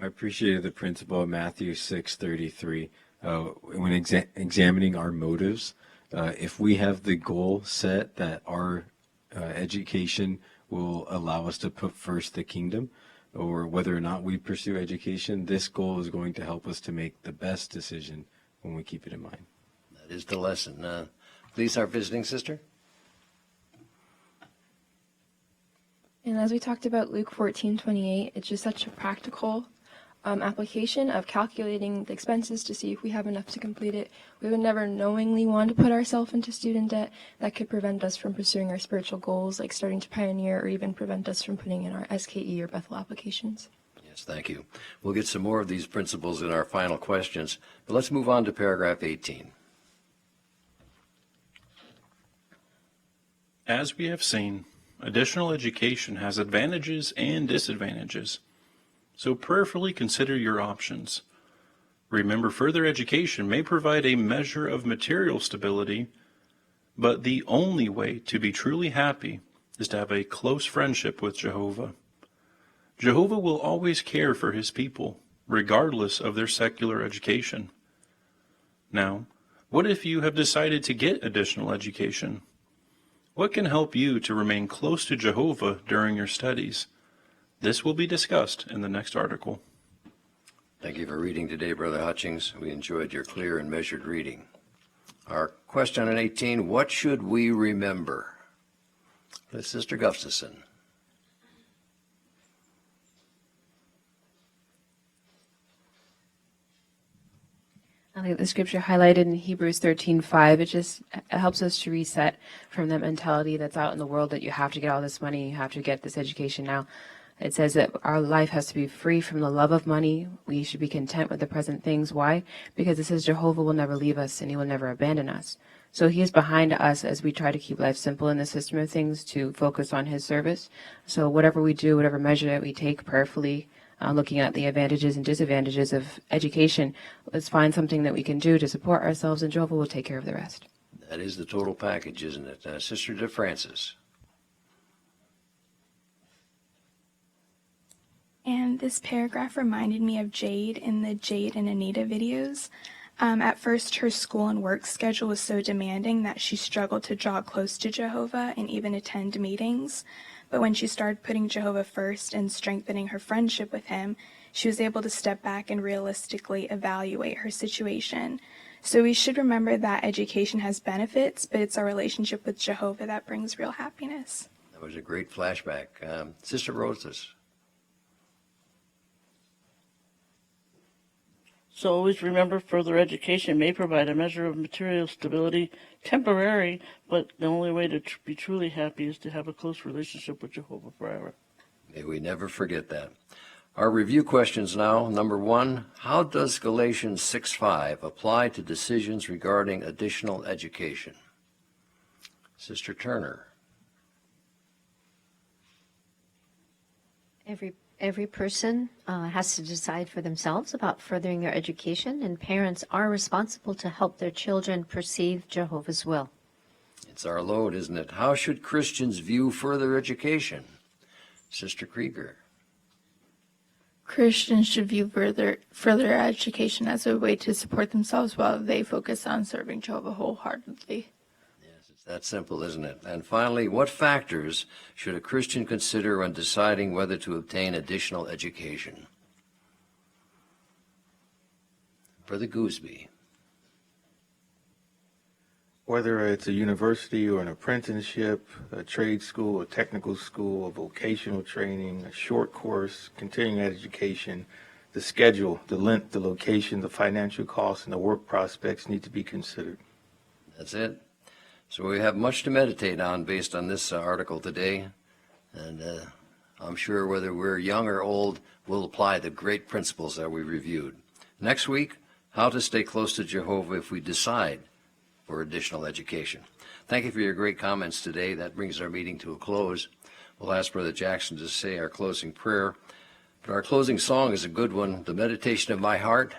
I appreciated the principle of Matthew 6:33 when examining our motives. If we have the goal set that our education will allow us to put first the kingdom, or whether or not we pursue education, this goal is going to help us to make the best decision when we keep it in mind. That is the lesson. Please, our visiting sister. And as we talked about Luke 14:28, it's just such a practical application of calculating the expenses to see if we have enough to complete it. We would never knowingly want to put ourselves into student debt. That could prevent us from pursuing our spiritual goals, like starting to pioneer, or even prevent us from putting in our SKE or Bethel applications. Yes, thank you. We'll get some more of these principles in our final questions, but let's move on to paragraph 18. As we have seen, additional education has advantages and disadvantages. So prayerfully consider your options. Remember, further education may provide a measure of material stability, but the only way to be truly happy is to have a close friendship with Jehovah. Jehovah will always care for his people, regardless of their secular education. Now, what if you have decided to get additional education? What can help you to remain close to Jehovah during your studies? This will be discussed in the next article. Thank you for reading today, Brother Hutchings. We enjoyed your clear and measured reading. Our question on 18, what should we remember? Sister Gustafson. I like the scripture highlighted in Hebrews 13:5. It helps us to reset from that mentality that's out in the world that you have to get all this money, you have to get this education now. It says that our life has to be free from the love of money. We should be content with the present things. Why? Because it says Jehovah will never leave us and he will never abandon us. So he is behind us as we try to keep life simple in the system of things to focus on his service. So whatever we do, whatever measure that we take prayerfully, looking at the advantages and disadvantages of education, let's find something that we can do to support ourselves and Jehovah will take care of the rest. That is the total package, isn't it? Sister DeFrancis. And this paragraph reminded me of Jade in the Jade and Anita videos. At first, her school and work schedule was so demanding that she struggled to draw close to Jehovah and even attend meetings. But when she started putting Jehovah first and strengthening her friendship with him, she was able to step back and realistically evaluate her situation. So we should remember that education has benefits, but it's our relationship with Jehovah that brings real happiness. That was a great flashback. Sister Roses. So always remember, further education may provide a measure of material stability, temporary, but the only way to be truly happy is to have a close relationship with Jehovah forever. May we never forget that. Our review questions now. Number 1, how does Galatians 6:5 apply to decisions regarding additional education? Sister Turner. Every person has to decide for themselves about furthering their education, and parents are responsible to help their children perceive Jehovah's will. It's our load, isn't it? How should Christians view further education? Sister Krieger. Christians should view further education as a way to support themselves while they focus on serving Jehovah wholeheartedly. It's that simple, isn't it? And finally, what factors should a Christian consider when deciding whether to obtain additional education? Brother Gooseby. Whether it's a university or an apprenticeship, a trade school, a technical school, a vocational training, a short course, continuing education, the schedule, the length, the location, the financial costs, and the work prospects need to be considered. That's it. So we have much to meditate on based on this article today. And I'm sure whether we're young or old, we'll apply the great principles that we reviewed. Next week, how to stay close to Jehovah if we decide for additional education. Thank you for your great comments today. That brings our meeting to a close. We'll ask Brother Jackson to say our closing prayer. But our closing song is a good one, The Meditation of My Heart.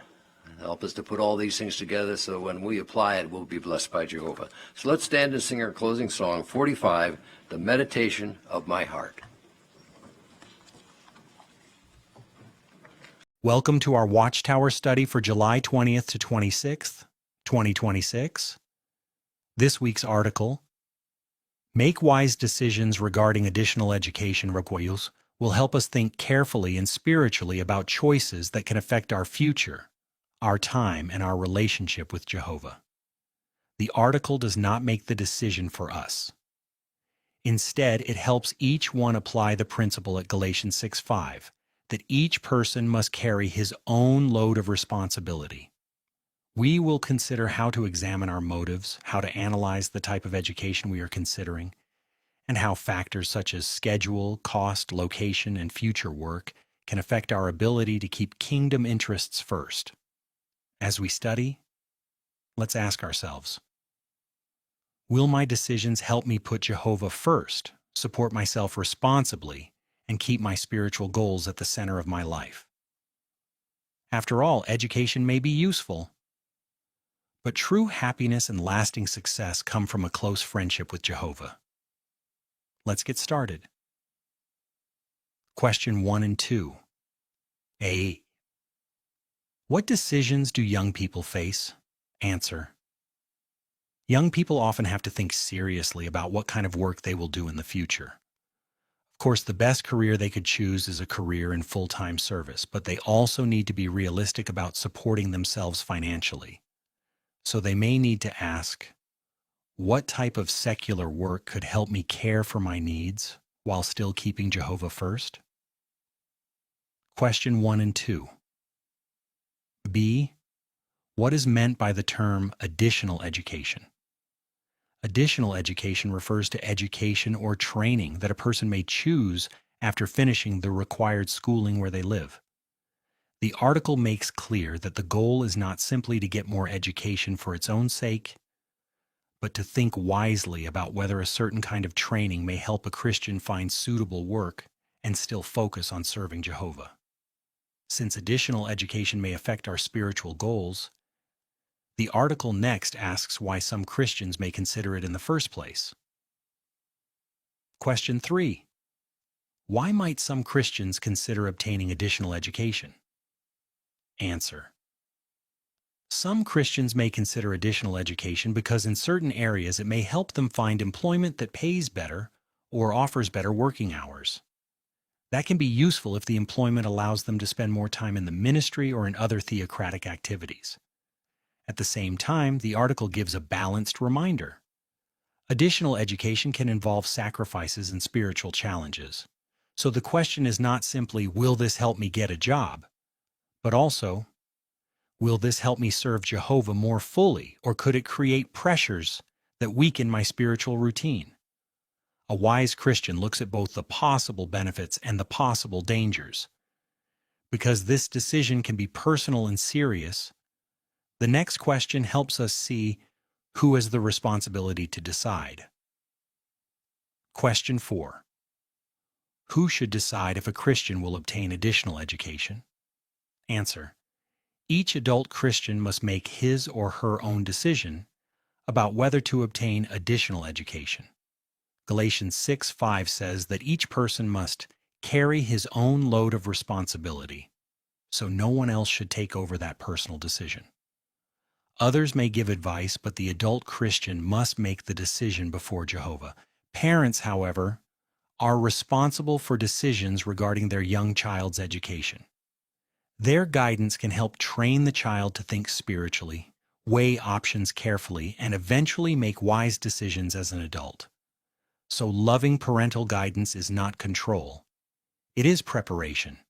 Help us to put all these things together so when we apply it, we'll be blessed by Jehovah. So let's stand and sing our closing song, 45, The Meditation of My Heart. Welcome to our Watchtower study for July 20th to 26th, 2026. This week's article, Make Wise Decisions Regarding Additional Education Requirements, will help us think carefully and spiritually about choices that can affect our future, our time, and our relationship with Jehovah. The article does not make the decision for us. Instead, it helps each one apply the principle at Galatians 6:5, that each person must carry his own load of responsibility. We will consider how to examine our motives, how to analyze the type of education we are considering, and how factors such as schedule, cost, location, and future work can affect our ability to keep kingdom interests first. As we study, let's ask ourselves, will my decisions help me put Jehovah first, support myself responsibly, and keep my spiritual goals at the center of my life? After all, education may be useful, but true happiness and lasting success come from a close friendship with Jehovah. Let's get started. Question 1 and 2. A. What decisions do young people face? Answer. Young people often have to think seriously about what kind of work they will do in the future. Of course, the best career they could choose is a career in full-time service, but they also need to be realistic about supporting themselves financially. So they may need to ask, what type of secular work could help me care for my needs while still keeping Jehovah first? Question 1 and 2. B. What is meant by the term additional education? Additional education refers to education or training that a person may choose after finishing the required schooling where they live. The article makes clear that the goal is not simply to get more education for its own sake, but to think wisely about whether a certain kind of training may help a Christian find suitable work and still focus on serving Jehovah. Since additional education may affect our spiritual goals, the article next asks why some Christians may consider it in the first place. Question 3. Why might some Christians consider obtaining additional education? Answer. Some Christians may consider additional education because in certain areas it may help them find employment that pays better or offers better working hours. That can be useful if the employment allows them to spend more time in the ministry or in other theocratic activities. At the same time, the article gives a balanced reminder. Additional education can involve sacrifices and spiritual challenges. So the question is not simply, will this help me get a job? But also, will this help me serve Jehovah more fully, or could it create pressures that weaken my spiritual routine? A wise Christian looks at both the possible benefits and the possible dangers. Because this decision can be personal and serious, the next question helps us see who has the responsibility to decide. Question 4. Who should decide if a Christian will obtain additional education? Answer. Each adult Christian must make his or her own decision about whether to obtain additional education. Galatians 6:5 says that each person must carry his own load of responsibility, so no one else should take over that personal decision. Others may give advice, but the adult Christian must make the decision before Jehovah. Parents, however, are responsible for decisions regarding their young child's education. Their guidance can help train the child to think spiritually, weigh options carefully, and eventually make wise decisions as an adult. So loving parental guidance is not control. It is preparation.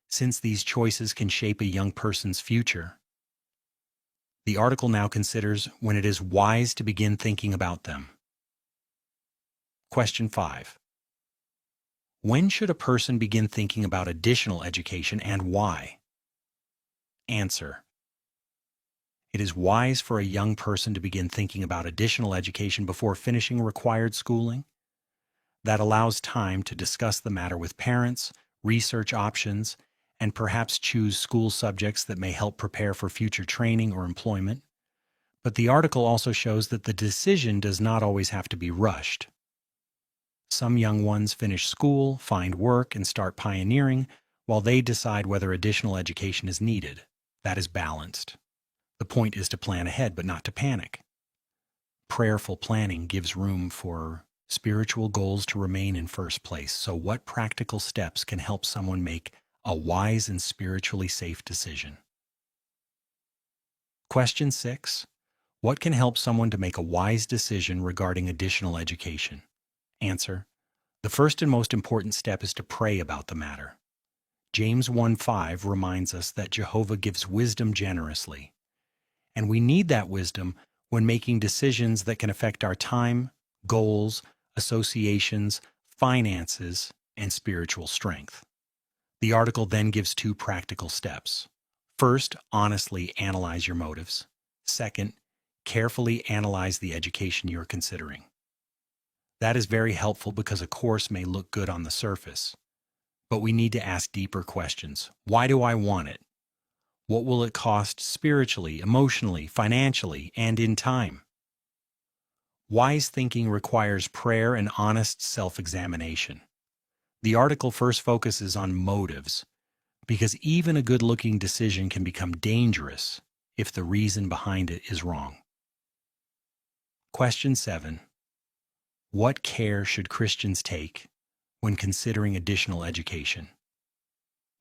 Since these choices can shape a young person's future, the article now considers when it is wise to begin thinking about them. Question 5. When should a person begin thinking about additional education and why? Answer. It is wise for a young person to begin thinking about additional education before finishing required schooling. That allows time to discuss the matter with parents, research options, and perhaps choose school subjects that may help prepare for future training or employment. But the article also shows that the decision does not always have to be rushed. Some young ones finish school, find work, and start pioneering while they decide whether additional education is needed. That is balanced. The point is to plan ahead, but not to panic. Prayerful planning gives room for spiritual goals to remain in first place. So what practical steps can help someone make a wise and spiritually safe decision? Question 6. What can help someone to make a wise decision regarding additional education? Answer. The first and most important step is to pray about the matter. James 1:5 reminds us that Jehovah gives wisdom generously, and we need that wisdom when making decisions that can affect our time, goals, associations, finances, and spiritual strength. The article then gives 2 practical steps. First, honestly analyze your motives. Second, carefully analyze the education you're considering. That is very helpful because a course may look good on the surface, but we need to ask deeper questions. Why do I want it? What will it cost spiritually, emotionally, financially, and in time? Wise thinking requires prayer and honest self-examination. The article first focuses on motives, because even a good-looking decision can become dangerous if the reason behind it is wrong. Question 7. What care should Christians take when considering additional education?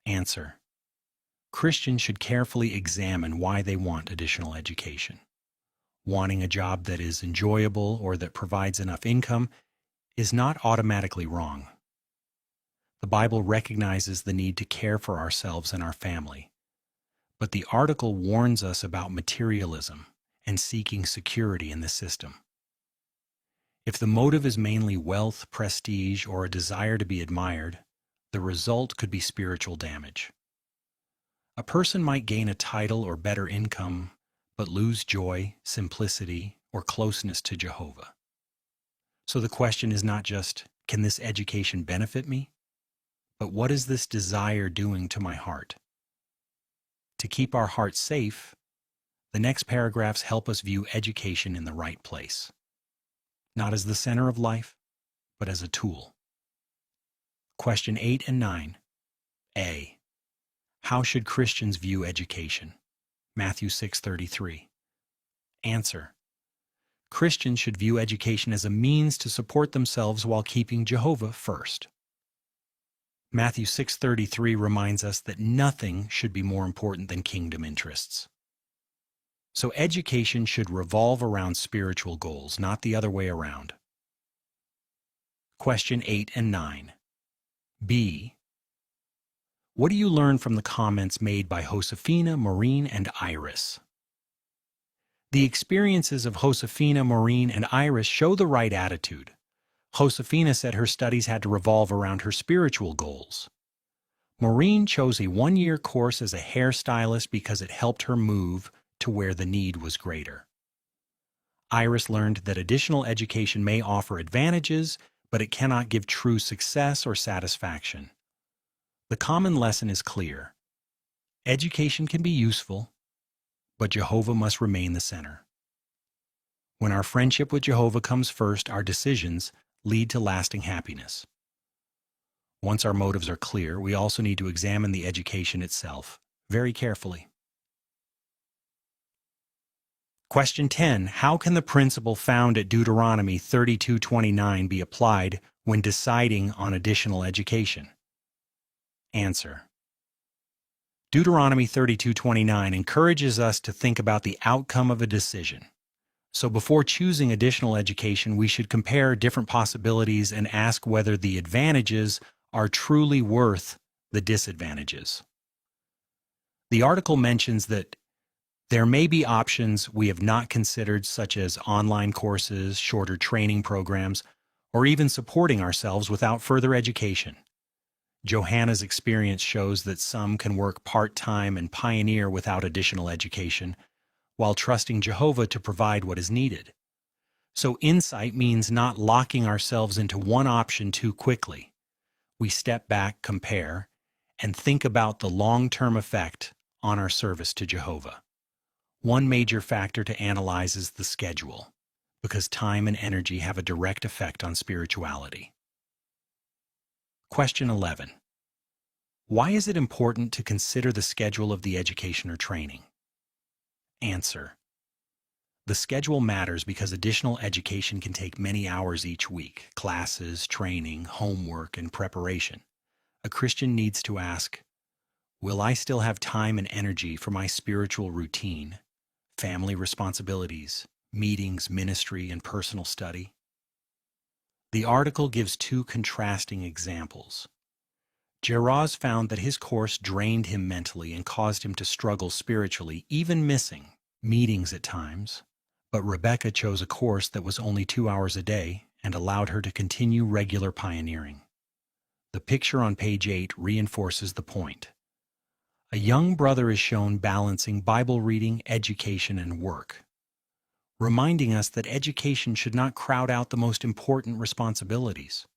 Answer. Christians should carefully examine why they want additional education. Wanting a job that is enjoyable or that provides enough income is not automatically wrong. The Bible recognizes the need to care for ourselves and our family. But the article warns us about materialism and seeking security in the system. If the motive is mainly wealth, prestige, or a desire to be admired, the result could be spiritual damage. A person might gain a title or better income, but lose joy, simplicity, or closeness to Jehovah. So the question is not just, can this education benefit me? But what is this desire doing to my heart? To keep our hearts safe, the next paragraphs help us view education in the right place. Not as the center of life, but as a tool. Question 8 and 9. A. How should Christians view education? Matthew 6:33. Answer. Christians should view education as a means to support themselves while keeping Jehovah first. Matthew 6:33 reminds us that nothing should be more important than kingdom interests. So education should revolve around spiritual goals, not the other way around. Question 8 and 9. B. What do you learn from the comments made by Josefina, Maureen, and Iris? The experiences of Josefina, Maureen, and Iris show the right attitude. Josefina said her studies had to revolve around her spiritual goals. Maureen chose a one-year course as a hairstylist because it helped her move to where the need was greater. Iris learned that additional education may offer advantages, but it cannot give true success or satisfaction. The common lesson is clear. Education can be useful, but Jehovah must remain the center. When our friendship with Jehovah comes first, our decisions lead to lasting happiness. Once our motives are clear, we also need to examine the education itself very carefully. Question 10. How can the principle found at Deuteronomy 32:29 be applied when deciding on additional education? Answer. Deuteronomy 32:29 encourages us to think about the outcome of a decision. So before choosing additional education, we should compare different possibilities and ask whether the advantages are truly worth the disadvantages. The article mentions that there may be options we have not considered, such as online courses, shorter training programs, or even supporting ourselves without further education. Johanna's experience shows that some can work part-time and pioneer without additional education, while trusting Jehovah to provide what is needed. So insight means not locking ourselves into one option too quickly. We step back, compare, and think about the long-term effect on our service to Jehovah. One major factor to analyze is the schedule, because time and energy have a direct effect on spirituality. Question 11. Why is it important to consider the schedule of the education or training? Answer. The schedule matters because additional education can take many hours each week: classes, training, homework, and preparation. A Christian needs to ask, will I still have time and energy for my spiritual routine, family responsibilities, meetings, ministry, and personal study? The article gives two contrasting examples. Jaraz found that his course drained him mentally and caused him to struggle spiritually, even missing meetings at times. But Rebecca chose a course that was only 2 hours a day and allowed her to continue regular pioneering. The picture on page 8 reinforces the point. A young brother is shown balancing Bible reading, education, and work, reminding us that education should not crowd out the most important responsibilities.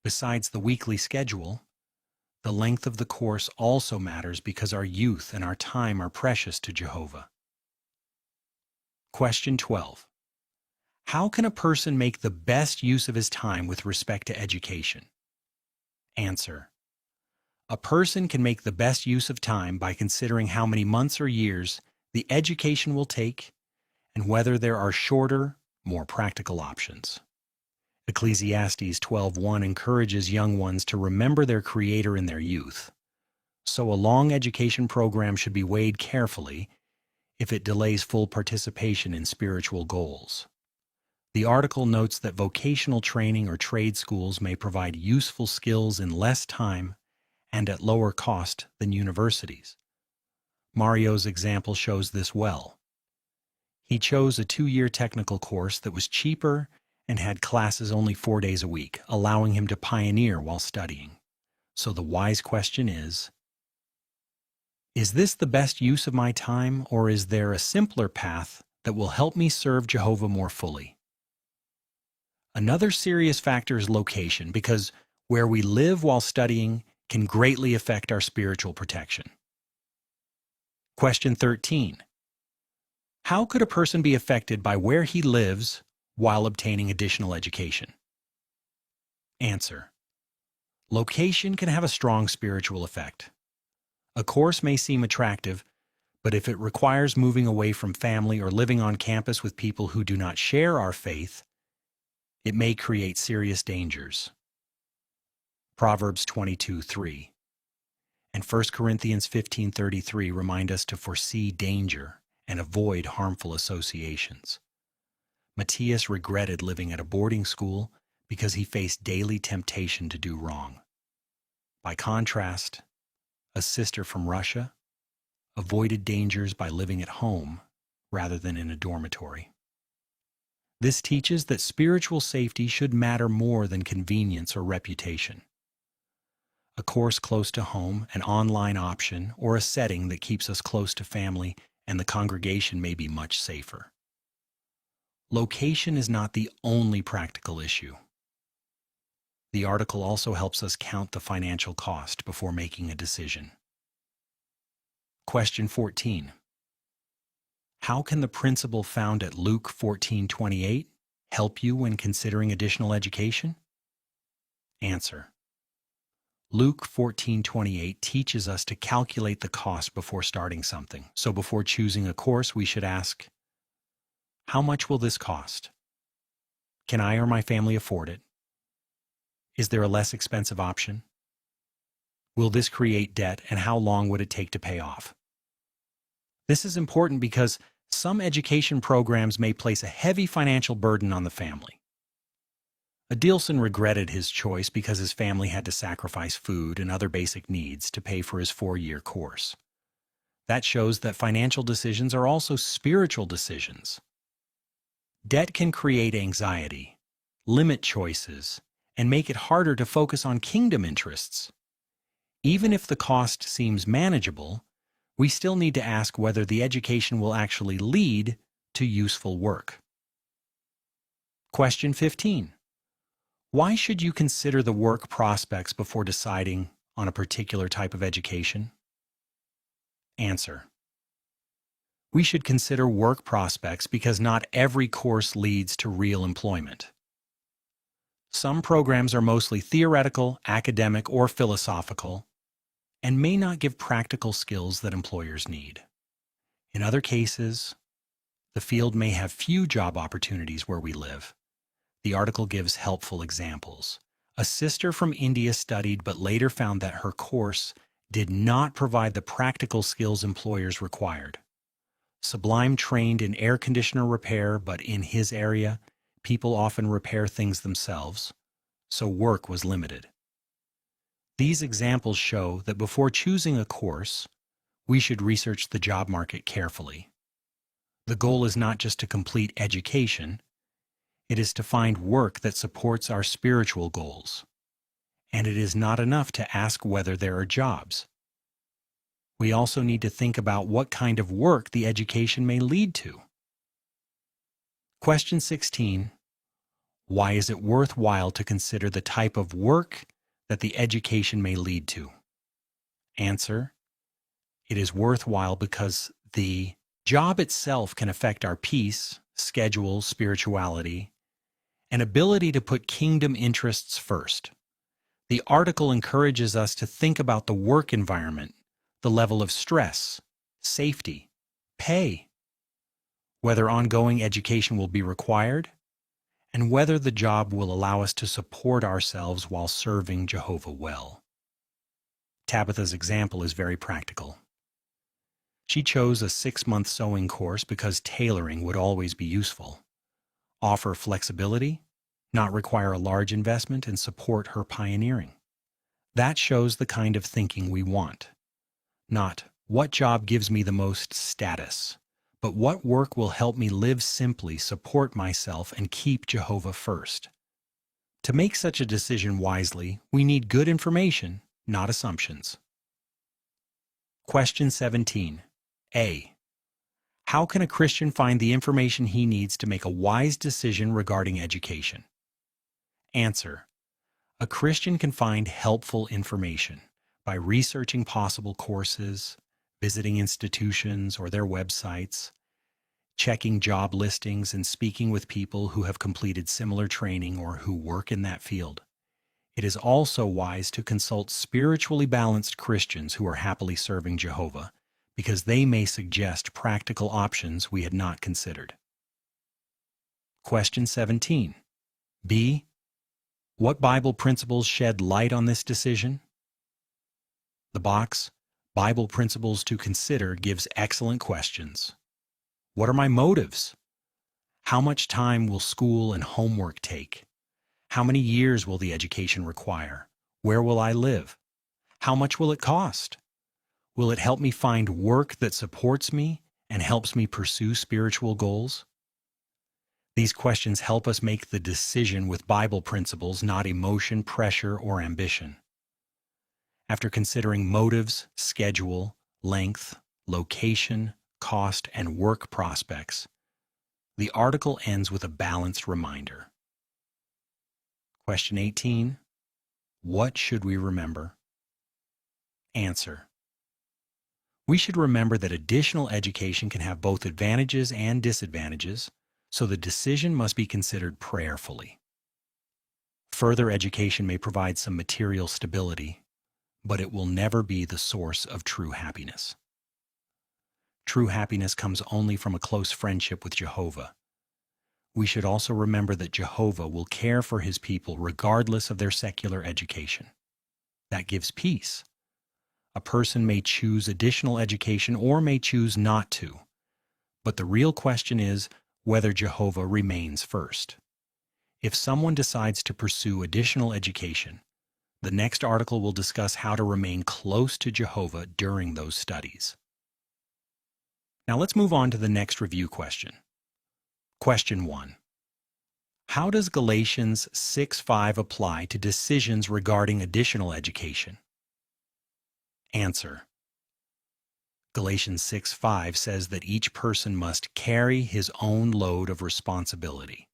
Besides the weekly schedule, the length of the course also matters because our youth and our time are precious to Jehovah. Question 12. How can a person make the best use of his time with respect to education? Answer. A person can make the best use of time by considering how many months or years the education will take and whether there are shorter, more practical options. Ecclesiastes 12:1 encourages young ones to remember their Creator in their youth. So a long education program should be weighed carefully if it delays full participation in spiritual goals. The article notes that vocational training or trade schools may provide useful skills in less time and at lower cost than universities. Mario's example shows this well. He chose a 2-year technical course that was cheaper and had classes only 4 days a week, allowing him to pioneer while studying. So the wise question is this the best use of my time, or is there a simpler path that will help me serve Jehovah more fully? Another serious factor is location, because where we live while studying can greatly affect our spiritual protection. Question 13. How could a person be affected by where he lives while obtaining additional education? Answer. Location can have a strong spiritual effect. A course may seem attractive, but if it requires moving away from family or living on campus with people who do not share our faith, it may create serious dangers. Proverbs 22:3 and 1 Corinthians 15:33 remind us to foresee danger and avoid harmful associations. Matthias regretted living at a boarding school because he faced daily temptation to do wrong. By contrast, a sister from Russia avoided dangers by living at home rather than in a dormitory. This teaches that spiritual safety should matter more than convenience or reputation. A course close to home, an online option, or a setting that keeps us close to family and the congregation may be much safer. Location is not the only practical issue. The article also helps us count the financial cost before making a decision. Question 14. How can the principle found at Luke 14:28 help you when considering additional education? Answer. Luke 14:28 teaches us to calculate the cost before starting something. So before choosing a course, we should ask, how much will this cost? Can I or my family afford it? Is there a less expensive option? Will this create debt, and how long would it take to pay off? This is important because some education programs may place a heavy financial burden on the family. Adilson regretted his choice because his family had to sacrifice food and other basic needs to pay for his 4-year course. That shows that financial decisions are also spiritual decisions. Debt can create anxiety, limit choices, and make it harder to focus on kingdom interests. Even if the cost seems manageable, we still need to ask whether the education will actually lead to useful work. Question 15. Why should you consider the work prospects before deciding on a particular type of education? Answer. We should consider work prospects because not every course leads to real employment. Some programs are mostly theoretical, academic, or philosophical, and may not give practical skills that employers need. In other cases, the field may have few job opportunities where we live. The article gives helpful examples. A sister from India studied but later found that her course did not provide the practical skills employers required. Sublime trained in air conditioner repair, but in his area, people often repair things themselves, so work was limited. These examples show that before choosing a course, we should research the job market carefully. The goal is not just to complete education, it is to find work that supports our spiritual goals. And it is not enough to ask whether there are jobs. We also need to think about what kind of work the education may lead to. Question 16. Why is it worthwhile to consider the type of work that the education may lead to? Answer. It is worthwhile because the job itself can affect our peace, schedule, spirituality, and ability to put kingdom interests first. The article encourages us to think about the work environment, the level of stress, safety, pay, whether ongoing education will be required, and whether the job will allow us to support ourselves while serving Jehovah well. Tabitha's example is very practical. She chose a 6-month sewing course because tailoring would always be useful, offer flexibility, not require a large investment, and support her pioneering. That shows the kind of thinking we want. Not, what job gives me the most status, but what work will help me live simply, support myself, and keep Jehovah first. To make such a decision wisely, we need good information, not assumptions. Question 17. A. How can a Christian find the information he needs to make a wise decision regarding education? Answer. A Christian can find helpful information by researching possible courses, visiting institutions or their websites, checking job listings, and speaking with people who have completed similar training or who work in that field. It is also wise to consult spiritually balanced Christians who are happily serving Jehovah, because they may suggest practical options we had not considered. Question 17. B. What Bible principles shed light on this decision? The box, Bible Principles to Consider, gives excellent questions. What are my motives? How much time will school and homework take? How many years will the education require? Where will I live? How much will it cost? Will it help me find work that supports me and helps me pursue spiritual goals? These questions help us make the decision with Bible principles, not emotion, pressure, or ambition. After considering motives, schedule, length, location, cost, and work prospects, the article ends with a balanced reminder. Question 18. What should we remember? Answer. We should remember that additional education can have both advantages and disadvantages, so the decision must be considered prayerfully. Further education may provide some material stability, but it will never be the source of true happiness. True happiness comes only from a close friendship with Jehovah. We should also remember that Jehovah will care for his people regardless of their secular education. That gives peace. A person may choose additional education or may choose not to, but the real question is whether Jehovah remains first. If someone decides to pursue additional education, the next article will discuss how to remain close to Jehovah during those studies. Now let's move on to the next review question. Question 1. How does Galatians 6:5 apply to decisions regarding additional education? Answer. Galatians 6:5 says that each person must carry his own load of responsibility.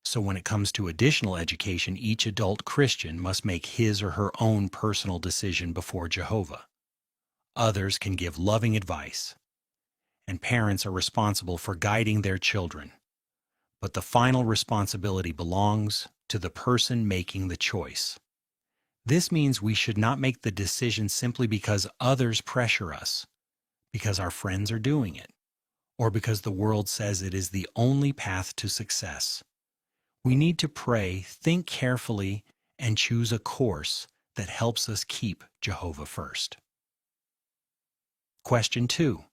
So when it comes to additional education, each adult Christian must make his or her own personal decision before Jehovah. Others can give loving advice, and parents are responsible for guiding their children. But the final responsibility belongs to the person making the choice. This means we should not make the decision simply because others pressure us, because our friends are doing it, or because the world says it is the only path to success. We need to pray, think carefully, and choose a course that helps us keep Jehovah first. Question 2.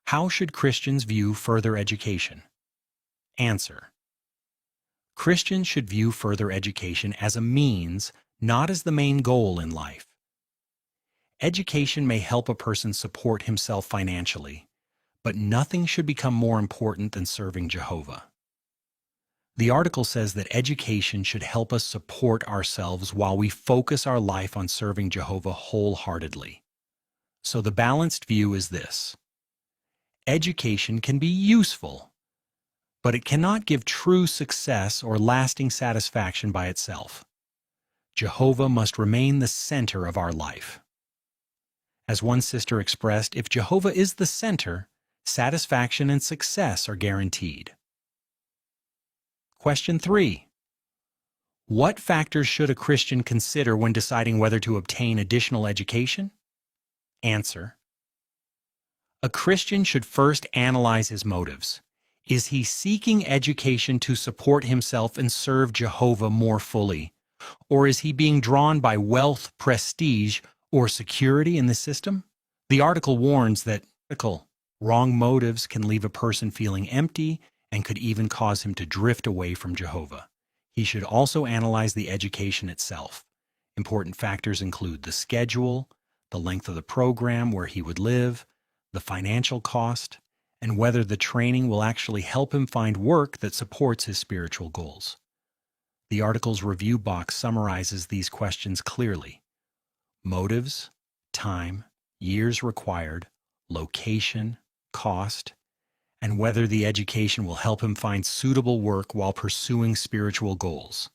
How should Christians view further education? Answer. Christians should view further education as a means, not as the main goal in life. Education may help a person support himself financially, but nothing should become more important than serving Jehovah. The article says that education should help us support ourselves while we focus our life on serving Jehovah wholeheartedly. So the balanced view is this. Education can be useful, but it cannot give true success or lasting satisfaction by itself. Jehovah must remain the center of our life. As one sister expressed, if Jehovah is the center, satisfaction and success are guaranteed. Question 3. What factors should a Christian consider when deciding whether to obtain additional education? Answer. A Christian should first analyze his motives. Is he seeking education to support himself and serve Jehovah more fully? Or is he being drawn by wealth, prestige, or security in the system? The article warns that wrong motives can leave a person feeling empty and could even cause him to drift away from Jehovah. He should also analyze the education itself. Important factors include the schedule, the length of the program, where he would live, the financial cost, and whether the training will actually help him find work that supports his spiritual goals. The article's review box summarizes these questions clearly: motives, time, years required, location, cost, and whether the education will help him find suitable work while pursuing spiritual goals.